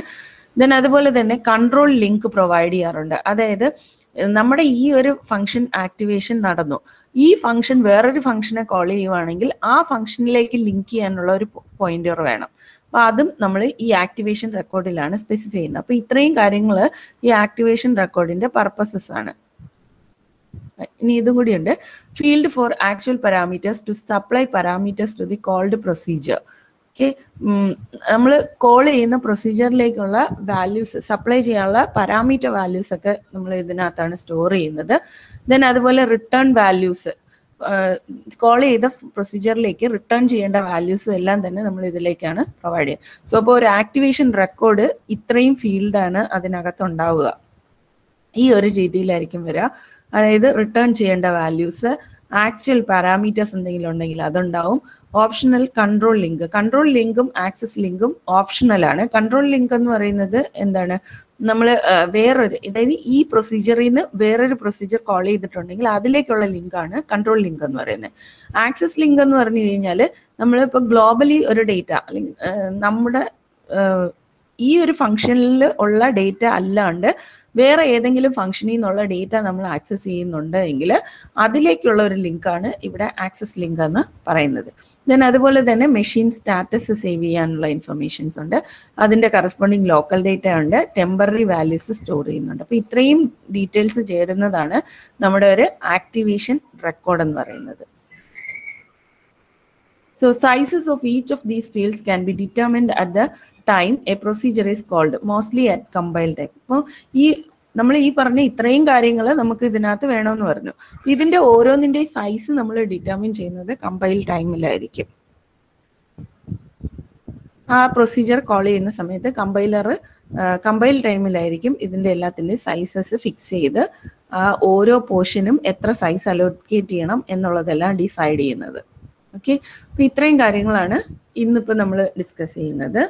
ദെൻ അതുപോലെ തന്നെ കൺട്രോൾ ലിങ്ക് പ്രൊവൈഡ് ചെയ്യാറുണ്ട്. അതായത് നമ്മുടെ ഈ ഒരു ഫംഗ്ഷൻ ആക്ടിവേഷൻ നടന്നു, ഈ ഫംഗ്ഷൻ വേറൊരു ഫംഗ്ഷനെ കോൾ ചെയ്യുവാണെങ്കിൽ ആ ഫംഗ്ഷനിലേക്ക് ലിങ്ക് ചെയ്യാനുള്ള ഒരു പോയിന്റർ വേണം. അപ്പൊ അതും നമ്മൾ ഈ ആക്ടിവേഷൻ റെക്കോർഡിലാണ് സ്പെസിഫൈ ചെയ്യുന്നത്. അപ്പൊ ഇത്രയും കാര്യങ്ങൾ ഈ ആക്ടിവേഷൻ റെക്കോർഡിന്റെ പർപ്പസസ് ആണ്. ഇനി ഇതും കൂടിയുണ്ട്, field for actual parameters to supply parameters to the called procedure. Okay, നമ്മൾ കോൾ ചെയ്യുന്ന പ്രൊസീജിയറിലേക്കുള്ള വാല്യൂസ് സപ്ലൈ ചെയ്യാനുള്ള പാരാമീറ്റർ വാല്യൂസ് ഒക്കെ നമ്മൾ ഇതിനകത്താണ് സ്റ്റോർ ചെയ്യുന്നത്. ദെൻ അതുപോലെ റിട്ടേൺ വാല്യൂസ്, കോൾ ചെയ്ത പ്രൊസീജിയറിലേക്ക് റിട്ടേൺ ചെയ്യേണ്ട വാല്യൂസും എല്ലാം തന്നെ നമ്മൾ ഇതിലേക്കാണ് പ്രൊവൈഡ് ചെയ്യുക. സോ അപ്പോൾ ഒരു ആക്ടിവേഷൻ റെക്കോർഡ് ഇത്രയും ഫീൽഡാണ് അതിനകത്ത് ഉണ്ടാവുക. ഈ ഒരു രീതിയിലായിരിക്കും വരിക. അതായത് റിട്ടേൺ ചെയ്യേണ്ട വാല്യൂസ്, ആക്ച്വൽ പാരാമീറ്റേഴ്സ് എന്തെങ്കിലും ഉണ്ടെങ്കിൽ അതുണ്ടാവും, ഓപ്ഷണൽ കൺട്രോൾ ലിങ്കും ആക്സസ് ലിങ്കും ഓപ്ഷണലാണ്. കൺട്രോൾ ലിങ്ക് എന്ന് പറയുന്നത് എന്താണ്, നമ്മൾ വേറൊരു, അതായത് ഈ പ്രൊസീജിയറിൽ നിന്ന് വേറൊരു പ്രൊസീജിയർ കോൾ ചെയ്തിട്ടുണ്ടെങ്കിൽ അതിലേക്കുള്ള ലിങ്കാണ് കൺട്രോൾ ലിങ്ക് എന്ന് പറയുന്നത്. ആക്സസ് ലിങ്ക് എന്ന് പറഞ്ഞു കഴിഞ്ഞാൽ നമ്മളിപ്പോൾ ഗ്ലോബലി ഒരു ഡേറ്റ അല്ലെങ്കിൽ നമ്മുടെ ഈ ഒരു ഫംഗ്ഷനിൽ ഉള്ള ഡേറ്റ അല്ലാണ്ട് വേറെ ഏതെങ്കിലും ഫംഗ്ഷനിൽ നിന്നുള്ള ഡേറ്റ നമ്മൾ ആക്സസ് ചെയ്യുന്നുണ്ട് എങ്കിൽ അതിലേക്കുള്ള ഒരു ലിങ്കാണ് ഇവിടെ ആക്സസ് ലിങ്ക് എന്ന് പറയുന്നത്. ദെൻ അതുപോലെ തന്നെ മെഷീൻ സ്റ്റാറ്റസ് സേവ് ചെയ്യാനുള്ള ഇൻഫർമേഷൻസ് ഉണ്ട്, അതിന്റെ കറസ്പോണ്ടിങ് ലോക്കൽ ഡേറ്റ ഉണ്ട്, ടെമ്പററി വാല്യൂസ് സ്റ്റോർ ചെയ്യുന്നുണ്ട്. അപ്പൊ ഇത്രയും ഡീറ്റെയിൽസ് ചേരുന്നതാണ് നമ്മുടെ ഒരു ആക്ടിവേഷൻ റെക്കോർഡ് എന്ന് പറയുന്നത്. So sizes of each of these fields can be determined at the time a procedure is called, mostly at compile time. അപ്പോൾ ഈ നമ്മൾ ഈ പറഞ്ഞ ഇത്രയും കാര്യങ്ങൾ നമുക്ക് ഇതിനകത്ത് വേണമെന്ന് പറഞ്ഞു. ഇതിന്റെ ഓരോന്നിന്റെ സൈസ് നമ്മൾ ഡിറ്റർമിൻ ചെയ്യുന്നത് കമ്പൈൽ ടൈമിലായിരിക്കും. ആ പ്രൊസീജിയർ കോൾ ചെയ്യുന്ന സമയത്ത് കമ്പൈൽ ടൈമിലായിരിക്കും ഇതിന്റെ എല്ലാത്തിൻ്റെ സൈസസ് ഫിക്സ് ചെയ്ത് ആ ഓരോ പോർഷനും എത്ര സൈസ് അലോക്കേറ്റ് ചെയ്യണം എന്നുള്ളതെല്ലാം ഡിസൈഡ് ചെയ്യുന്നത്. ഓക്കെ, അപ്പോൾ ഇത്രയും കാര്യങ്ങളാണ് ഇന്നിപ്പോൾ നമ്മൾ ഡിസ്കസ് ചെയ്യുന്നത്.